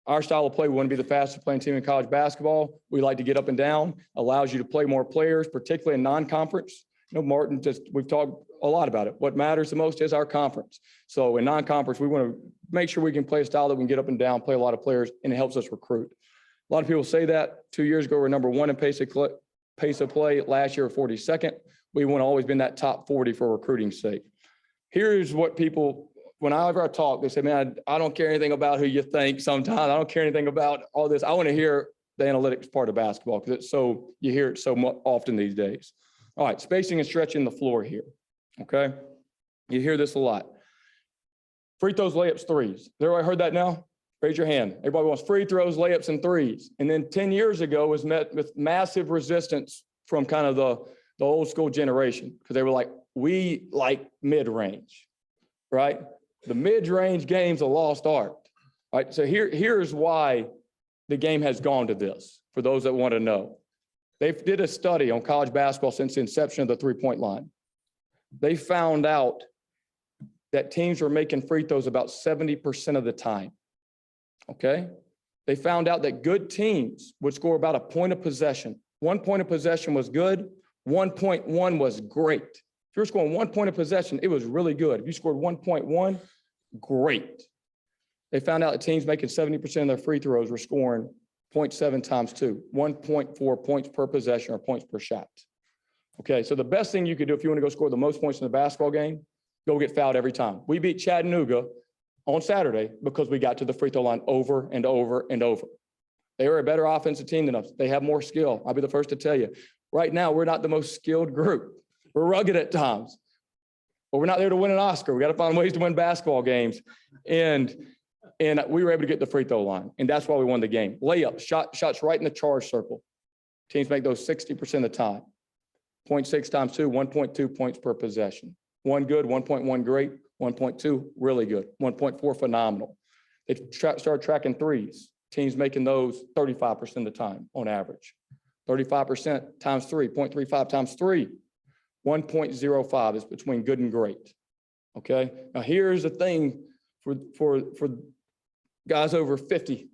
[SPEAKER 9] Our style of play, we want to be the fastest playing team in college basketball. We like to get up and down, allows you to play more players, particularly in non-conference. You know, Martin, we've talked a lot about it. What matters the most is our conference. So in non-conference, we want to make sure we can play a style that we can get up and down, play a lot of players, and it helps us recruit. A lot of people say that 2 years ago, we're number one in pace of play. Last year, 42nd. We want to always been that top 40 for recruiting's sake. Here's what people, whenever I talk, they say, man, I don't care anything about who you think sometimes. I don't care anything about all this. I want to hear the analytics part of basketball because it's so, you hear it so much often these days. All right, spacing and stretching the floor here, okay? You hear this a lot. Free throws, layups, threes. Everybody heard that now? Raise your hand. Everybody wants free throws, layups, and threes. And then 10 years ago was met with massive resistance from kind of the old school generation because they were like, we like mid-range, right? The mid-range game's a lost art, right? So here's why the game has gone to this, for those that want to know. They did a study on college basketball since the inception of the three-point line. They found out that teams were making free throws about 70% of the time, okay? They found out that good teams would score about a point of possession. 1 point of possession was good. 1.1 was great. If you're scoring 1 point of possession, it was really good. If you scored 1.1, great. They found out that teams making 70% of their free throws were scoring 0.7 times 2, 1.4 points per possession or points per shot. Okay, so the best thing you could do if you want to go score the most points in the basketball game, go get fouled every time. We beat Chattanooga on Saturday because we got to the free throw line over and over and over. They were a better offensive team than us. They have more skill. I'll be the first to tell you. Right now, we're not the most skilled group. We're rugged at times, but we're not there to win an Oscar. We got to find ways to win basketball games. And we were able to get the free throw line, and that's why we won the game. Layups, shots right in the charge circle. Teams make those 60% of the time. 0.6 times 2, 1.2 points per possession. 1 good, 1.1 great, 1.2 really good, 1.4 phenomenal. They start tracking threes. Teams making those 35% of the time on average. 35% times 3, 0.35 times 3, 1.05 is between good and great. Okay, now here's the thing for guys over 50.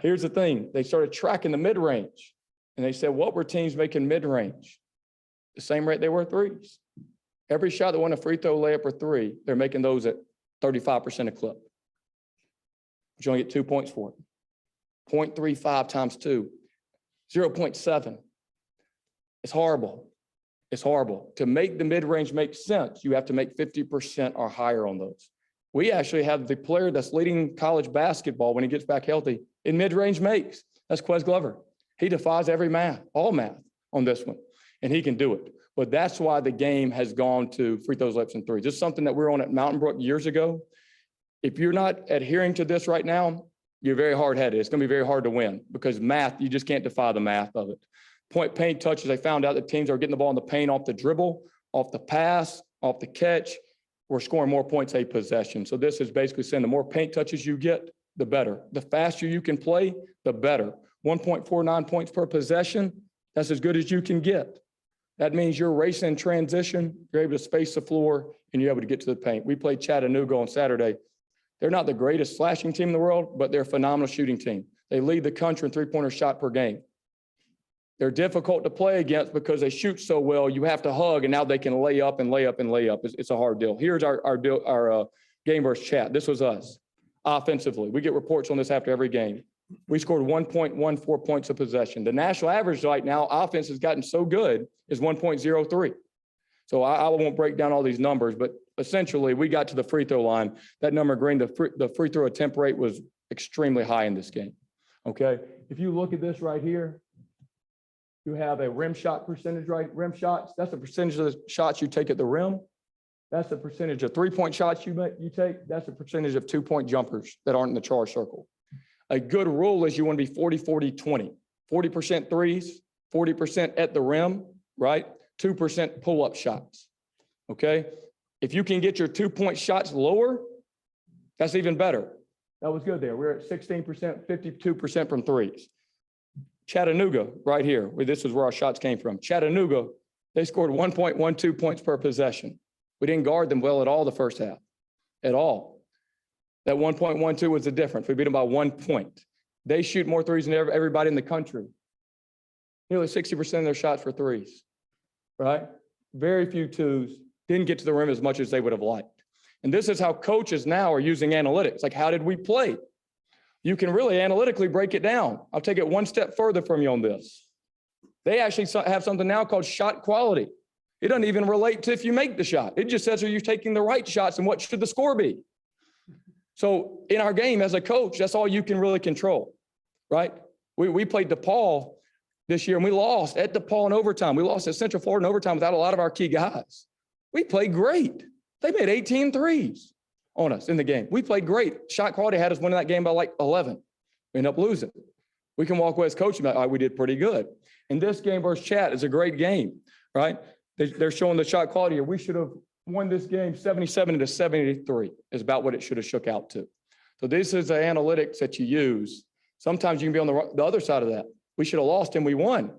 [SPEAKER 9] Here's the thing, they started tracking the mid-range and they said, what were teams making mid-range? The same rate they were threes. Every shot that won a free throw, layup, or three, they're making those at 35% a clip. But you only get 2 points for it. 0.35 times 2, 0.7. It's horrible. It's horrible. To make the mid-range make sense, you have to make 50% or higher on those. We actually have the player that's leading college basketball when he gets back healthy in mid-range makes. That's Quez Glover. He defies every math, all math on this one, and he can do it. But that's why the game has gone to free throws, layups, and threes. This is something that we were on at Mountain Brook years ago. If you're not adhering to this right now, you're very hard-headed. It's going to be very hard to win because math, you just can't defy the math of it. Point paint touches, they found out that teams are getting the ball in the paint off the dribble, off the pass, off the catch. We're scoring more points a possession. So this is basically saying the more paint touches you get, the better. The faster you can play, the better. 1.49 points per possession, that's as good as you can get. That means you're racing in transition, you're able to space the floor, and you're able to get to the paint. We played Chattanooga on Saturday. They're not the greatest slashing team in the world, but they're a phenomenal shooting team. They lead the country in three-pointer shot per game. They're difficult to play against because they shoot so well. You have to hug, and now they can lay up and lay up and lay up. It's a hard deal. Here's our game versus chat. This was us offensively. We get reports on this after every game. We scored 1.14 points of possession. The national average right now, offense has gotten so good, is 1.03. So I won't break down all these numbers, but essentially we got to the free throw line. That number green, the free throw attempt rate was extremely high in this game. Okay, if you look at this right here, you have a rim shot percentage, right? Rim shots, that's the percentage of the shots you take at the rim. That's the percentage of three-point shots you take. That's the percentage of two-point jumpers that aren't in the charge circle. A good rule is you want to be 40, 40, 20. 40% threes, 40% at the rim, right? 2% pull-up shots, okay? If you can get your 2-point shots lower, that's even better. That was good there. We're at 16%, 52% from threes. Chattanooga, right here, where this is where our shots came from. Chattanooga, they scored 1.12 points per possession. We didn't guard them well at all the first half, at all. That 1.12 was the difference. We beat them by 1 point. They shoot more threes than everybody in the country. Nearly 60% of their shots were threes, right? Very few twos, didn't get to the rim as much as they would have liked. And this is how coaches now are using analytics. Like, how did we play? You can really analytically break it down. I'll take it one step further from you on this. They actually have something now called shot quality. It doesn't even relate to if you make the shot. It just says, are you taking the right shots and what should the score be? So in our game as a coach, that's all you can really control, right? We played DePaul this year and we lost at DePaul in overtime. We lost at Central Florida in overtime without a lot of our key guys. We played great. They made 18 threes on us in the game. We played great. Shot quality had us winning that game by like 11. We ended up losing. We can walk away as coach and be like, all right, we did pretty good. And this game versus Chat is a great game, right? They're showing the shot quality here. We should have won this game 77-73 is about what it should have shook out to. So this is the analytics that you use. Sometimes you can be on the other side of that. We should have lost and we won,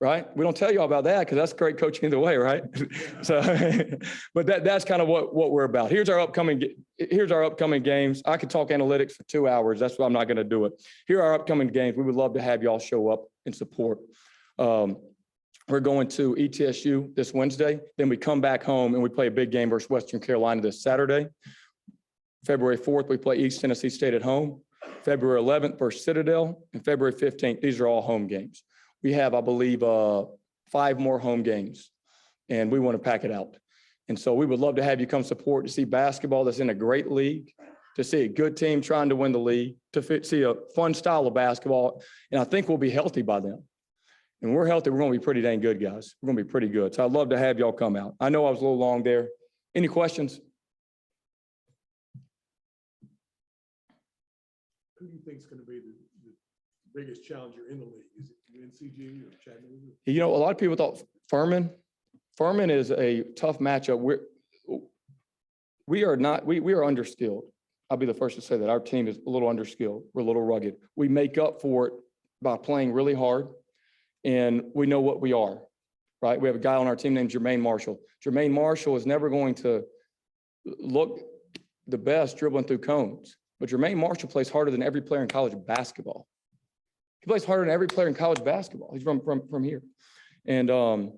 [SPEAKER 9] right? We don't tell you all about that because that's great coaching either way, right? So, but that's kind of what we're about. Here's our upcoming games. I could talk analytics for 2 hours. That's why I'm not going to do it. Here are our upcoming games. We would love to have y'all show up and support. We're going to ETSU this Wednesday. Then we come back home and we play a big game versus Western Carolina this Saturday. February 4th, we play East Tennessee State at home. February 11th versus Citadel, and February 15th. These are all home games. We have, I believe, 5 more home games, and we want to pack it out. And so we would love to have you come support, to see basketball that's in a great league, to see a good team trying to win the league, to see a fun style of basketball. And I think we'll be healthy by then. And when we're healthy, we're going to be pretty dang good, guys. We're going to be pretty good. So I'd love to have y'all come out. I know I was a little long there. Any questions?
[SPEAKER 6] Who do you think is going to be the biggest challenger in the league? Is it UNCG or Chattanooga?
[SPEAKER 9] You know, a lot of people thought Furman. Furman is a tough matchup. We are underskilled. I'll be the first to say that. Our team is a little underskilled. We're a little rugged. We make up for it by playing really hard, and we know what we are, right? We have a guy on our team named Jermaine Marshall. Jermaine Marshall is never going to look the best dribbling through cones, but Jermaine Marshall plays harder than every player in college basketball. He plays harder than every player in college basketball. He's from here. And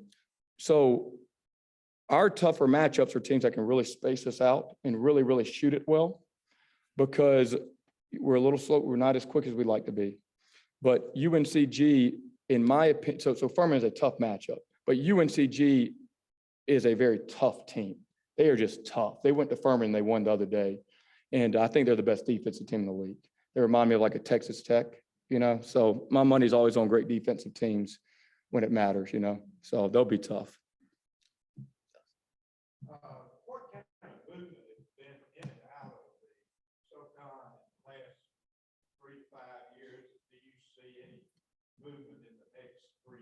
[SPEAKER 9] so our tougher matchups are teams that can really space us out and really, really shoot it well, because we're a little slow. We're not as quick as we'd like to be. But UNCG, in my opinion, so Furman is a tough matchup, but UNCG is a very tough team. They are just tough. They went to Furman and they won the other day. And I think they're the best defensive team in the league. They remind me of like a Texas Tech, you know? So my money's always on great defensive teams when it matters, you know? So they'll be tough.
[SPEAKER 1] What kind of movement has been in and out of the SoCon last 3 to 5 years? Do you see any movement in the next 3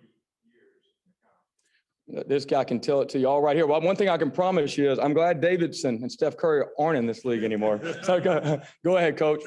[SPEAKER 1] years?
[SPEAKER 9] This guy can tell it to you all right here. Well, one thing I can promise you is I'm glad Davidson and Steph Curry aren't in this league anymore. So go ahead, Coach.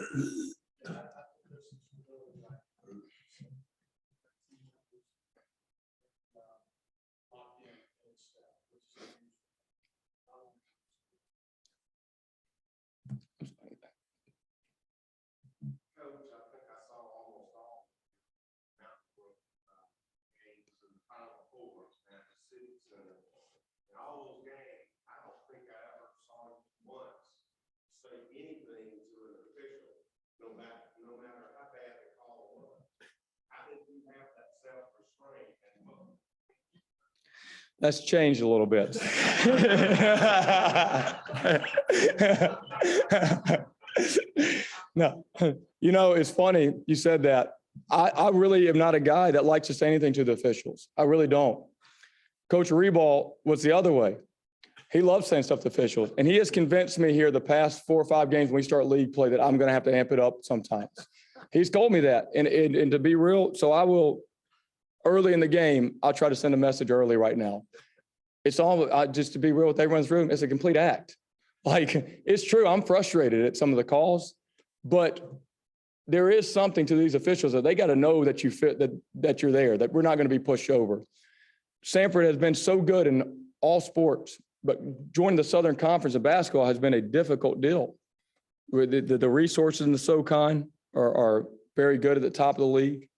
[SPEAKER 9] That's changed a little bit. No, you know, it's funny you said that. I really am not a guy that likes to say anything to the officials. I really don't. Coach Reball was the other way. He loves saying stuff to officials. And he has convinced me here the past 4 or 5 games when we start league play that I'm going to have to amp it up sometimes. He's told me that. And to be real, so I will, early in the game, I'll try to send a message early right now. It's all, just to be real with everyone's room, it's a complete act. Like, it's true, I'm frustrated at some of the calls, but there is something to these officials that they got to know that you fit, that you're there, that we're not going to be pushed over. Samford has been so good in all sports, but joining the Southern Conference of basketball has been a difficult deal. The resources in the SoCon are very good at the top of the league.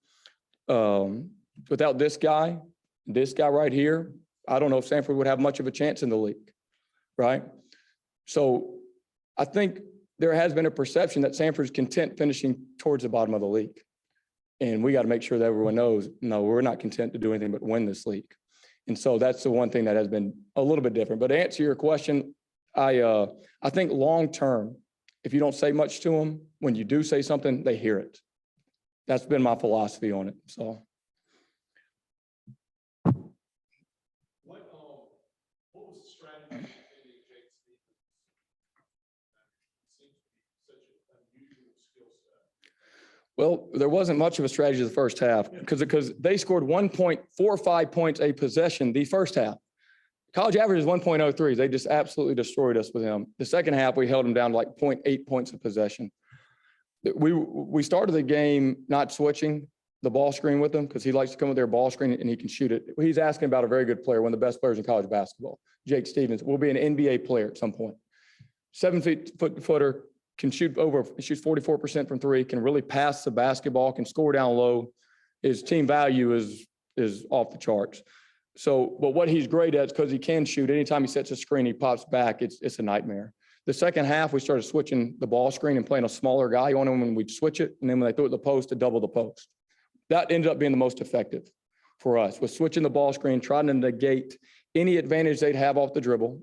[SPEAKER 9] Without this guy right here, I don't know if Samford would have much of a chance in the league, right? So I think there has been a perception that Samford's content finishing towards the bottom of the league. And we got to make sure that everyone knows, no, we're not content to do anything but win this league. And so that's the one thing that has been a little bit different. But to answer your question, I think long-term, if you don't say much to them, when you do say something, they hear it. That's been my philosophy on it, so.
[SPEAKER 6] What was the strategy?
[SPEAKER 9] Well, there wasn't much of a strategy the first half because they scored 1.45 points a possession the first half. College average is 1.03. They just absolutely destroyed us with him. The second half, we held them down to like 0.8 points of possession. We started the game not switching the ball screen with him because he likes to come with their ball screen and he can shoot it. He's asking about a very good player, one of the best players in college basketball. Jake Stevens will be an NBA player at some point. 7-footer, can shoot 44% from three, can really pass the basketball, can score down low. His team value is off the charts. So, but what he's great at is because he can shoot. Anytime he sets a screen, he pops back. It's a nightmare. The second half, we started switching the ball screen and playing a smaller guy on him when we'd switch it. And then when they threw it at the post, to double the post. That ended up being the most effective for us, was switching the ball screen, trying to negate any advantage they'd have off the dribble.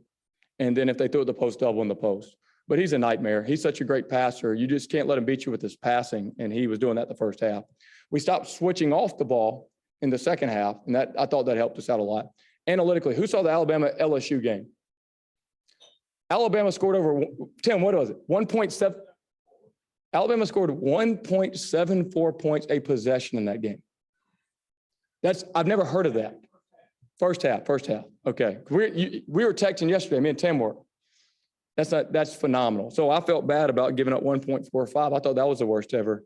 [SPEAKER 9] And then if they threw it at the post, double in the post. But he's a nightmare. He's such a great passer. You just can't let him beat you with his passing. And he was doing that the first half. We stopped switching off the ball in the second half. And that, I thought that helped us out a lot. Analytically, who saw the Alabama LSU game? Alabama scored over, Tim, what was it? 1.7. Alabama scored 1.74 points a possession in that game. I've never heard of that. First half. Okay. We were texting yesterday, me and Tim were. That's phenomenal. So I felt bad about giving up 1.45. I thought that was the worst ever.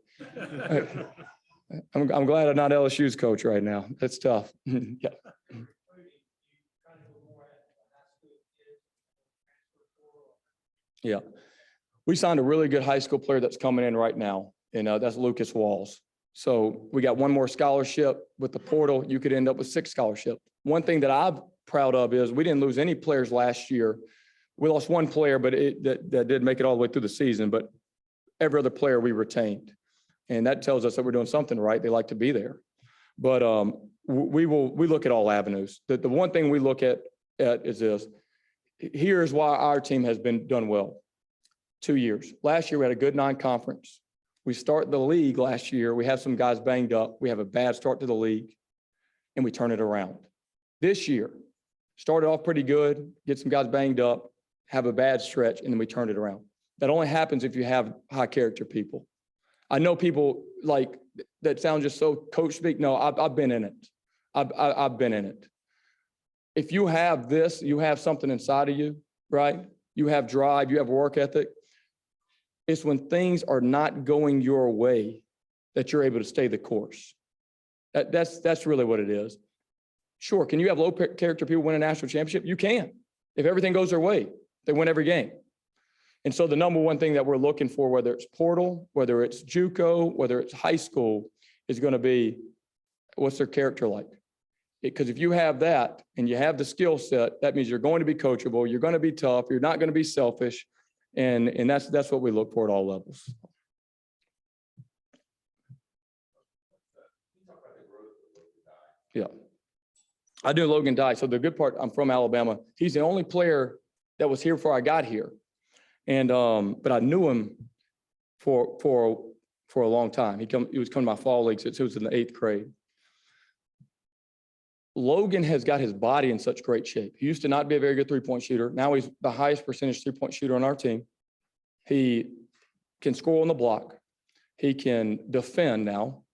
[SPEAKER 9] I'm glad I'm not LSU's coach right now. That's tough. Yeah. Yeah. We signed a really good high school player that's coming in right now, and that's Lucas Walls. So we got one more scholarship with the portal. You could end up with 6 scholarships. One thing that I'm proud of is we didn't lose any players last year. We lost one player, but that did make it all the way through the season. But every other player we retained, and that tells us that we're doing something right. They like to be there. But we look at all avenues. The one thing we look at is this. Here's why our team has been done well. 2 years. Last year we had a good non-conference. We start the league last year. We have some guys banged up. We have a bad start to the league, and we turn it around. This year, started off pretty good, get some guys banged up, have a bad stretch, and then we turn it around. That only happens if you have high character people. I know people like that sound just so coach speak. No, I've been in it. I've been in it. If you have this, you have something inside of you, right? You have drive, you have work ethic. It's when things are not going your way that you're able to stay the course. That's really what it is. Sure, can you have low character people win a national championship? You can. If everything goes their way, they win every game. And so the number one thing that we're looking for, whether it's portal, whether it's JUCO, whether it's high school, is going to be what's their character like? Because if you have that and you have the skill set, that means you're going to be coachable, you're going to be tough, you're not going to be selfish. And that's what we look for at all levels. Yeah. I do Logan Dye. So the good part, I'm from Alabama. He's the only player that was here before I got here. And but I knew him for a long time. He was coming to my fall league since he was in the 8th grade. Logan has got his body in such great shape. He used to not be a very good three-point shooter. Now he's the highest percentage three-point shooter on our team. He can score on the block. He can defend now.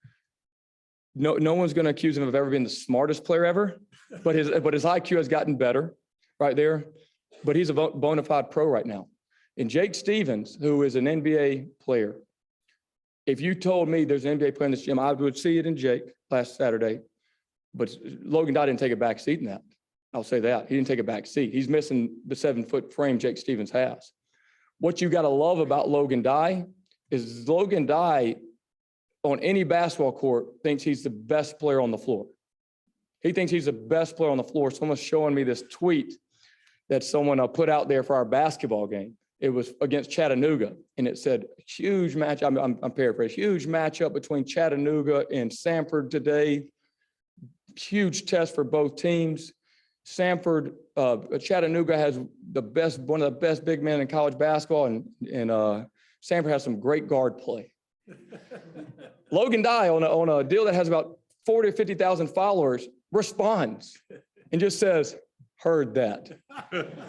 [SPEAKER 9] No one's going to accuse him of ever being the smartest player ever, but his IQ has gotten better right there. But he's a bona fide pro right now. And Jake Stevens, who is an NBA player, If you told me there's an NBA player in this gym, I would see it in Jake last Saturday. But Logan Dye didn't take a back seat in that. I'll say that. He didn't take a back seat. He's missing the 7-foot frame Jake Stevens has. What you got to love about Logan Dye is Logan Dye on any basketball court thinks he's the best player on the floor. He thinks he's the best player on the floor. Someone's showing me this tweet that someone put out there for our basketball game. It was against Chattanooga, and it said, huge match, I'm paraphrasing, huge matchup between Chattanooga and Samford today. Huge test for both teams. Samford, Chattanooga has one of the best big men in college basketball, and Samford has some great guard play. Logan Dye on a deal that has about 40 or 50,000 followers responds and just says, heard that,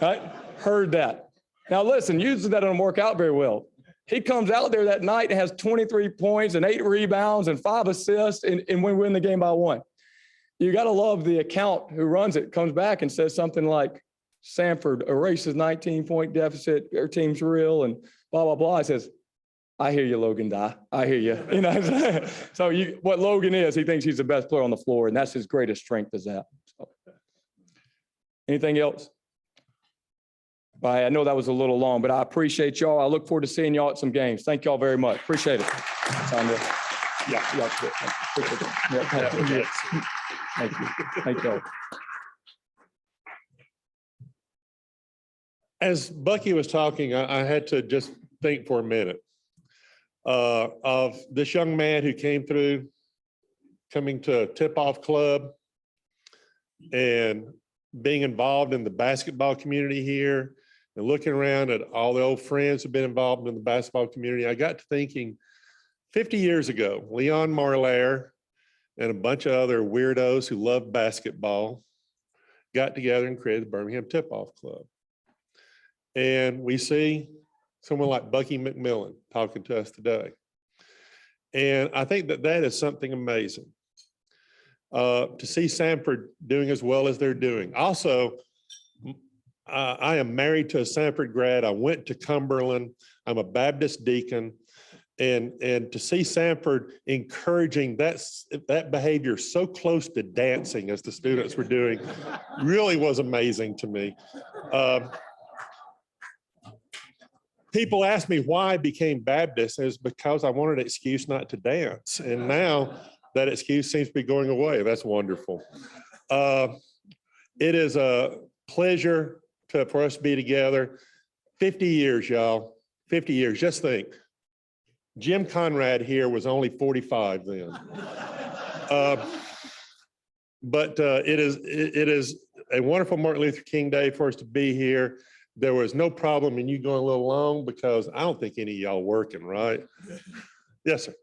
[SPEAKER 9] right? Heard that. Now listen, usually that don't work out very well. He comes out there that night and has 23 points and 8 rebounds and 5 assists, and we win the game by 1. You got to love the account who runs it, comes back and says something like, Samford erases 19-point deficit, their team's real, and blah, blah, blah. He says, I hear you, Logan Dye. I hear you. You know, so what Logan is, he thinks he's the best player on the floor, and that's his greatest strength is that. So. Anything else? Bye. I know that was a little long, but I appreciate y'all. I look forward to seeing y'all at some games. Thank y'all very much. Appreciate it. Yeah. Thank you. Thank y'all.
[SPEAKER 1] As Bucky was talking, I had to just think for a minute of this young man who came through, coming to a tip-off club and being involved in the basketball community here and looking around at all the old friends who've been involved in the basketball community. I got to thinking 50 years ago, Leon Marlaire and a bunch of other weirdos who love basketball got together and created the Birmingham Tip-Off Club. And we see someone like Bucky McMillan talking to us today. And I think that that is something amazing. To see Samford doing as well as they're doing. Also, I am married to a Samford grad. I went to Cumberland. I'm a Baptist deacon. And to see Samford encouraging that behavior so close to dancing as the students were doing really was amazing to me. People ask me why I became Baptist, and it's because I wanted an excuse not to dance. And now that excuse seems to be going away. That's wonderful. It is a pleasure for us to be together. 50 years, y'all, 50 years. Just think, Jim Conrad here was only 45 then. But it is a wonderful Martin Luther King Day for us to be here. There was no problem in you going a little long because I don't think any of y'all working, right? Yes, sir.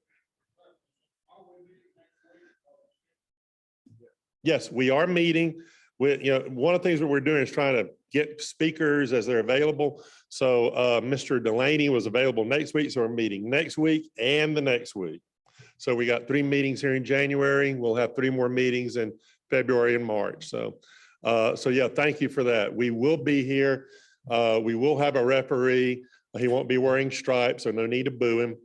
[SPEAKER 1] Yes, we are meeting with, one of the things that we're doing is trying to get speakers as they're available. So Mr. Delaney was available next week. So we're meeting next week and the next week. So we got 3 meetings here in January. We'll have 3 more meetings in February and March. So yeah, thank you for that. We will be here. We will have a referee. He won't be wearing stripes, so no need to boo him.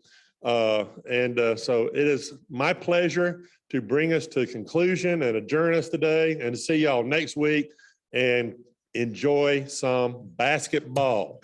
[SPEAKER 1] So it is my pleasure to bring us to conclusion and adjourn us today and to see y'all next week and enjoy some basketball.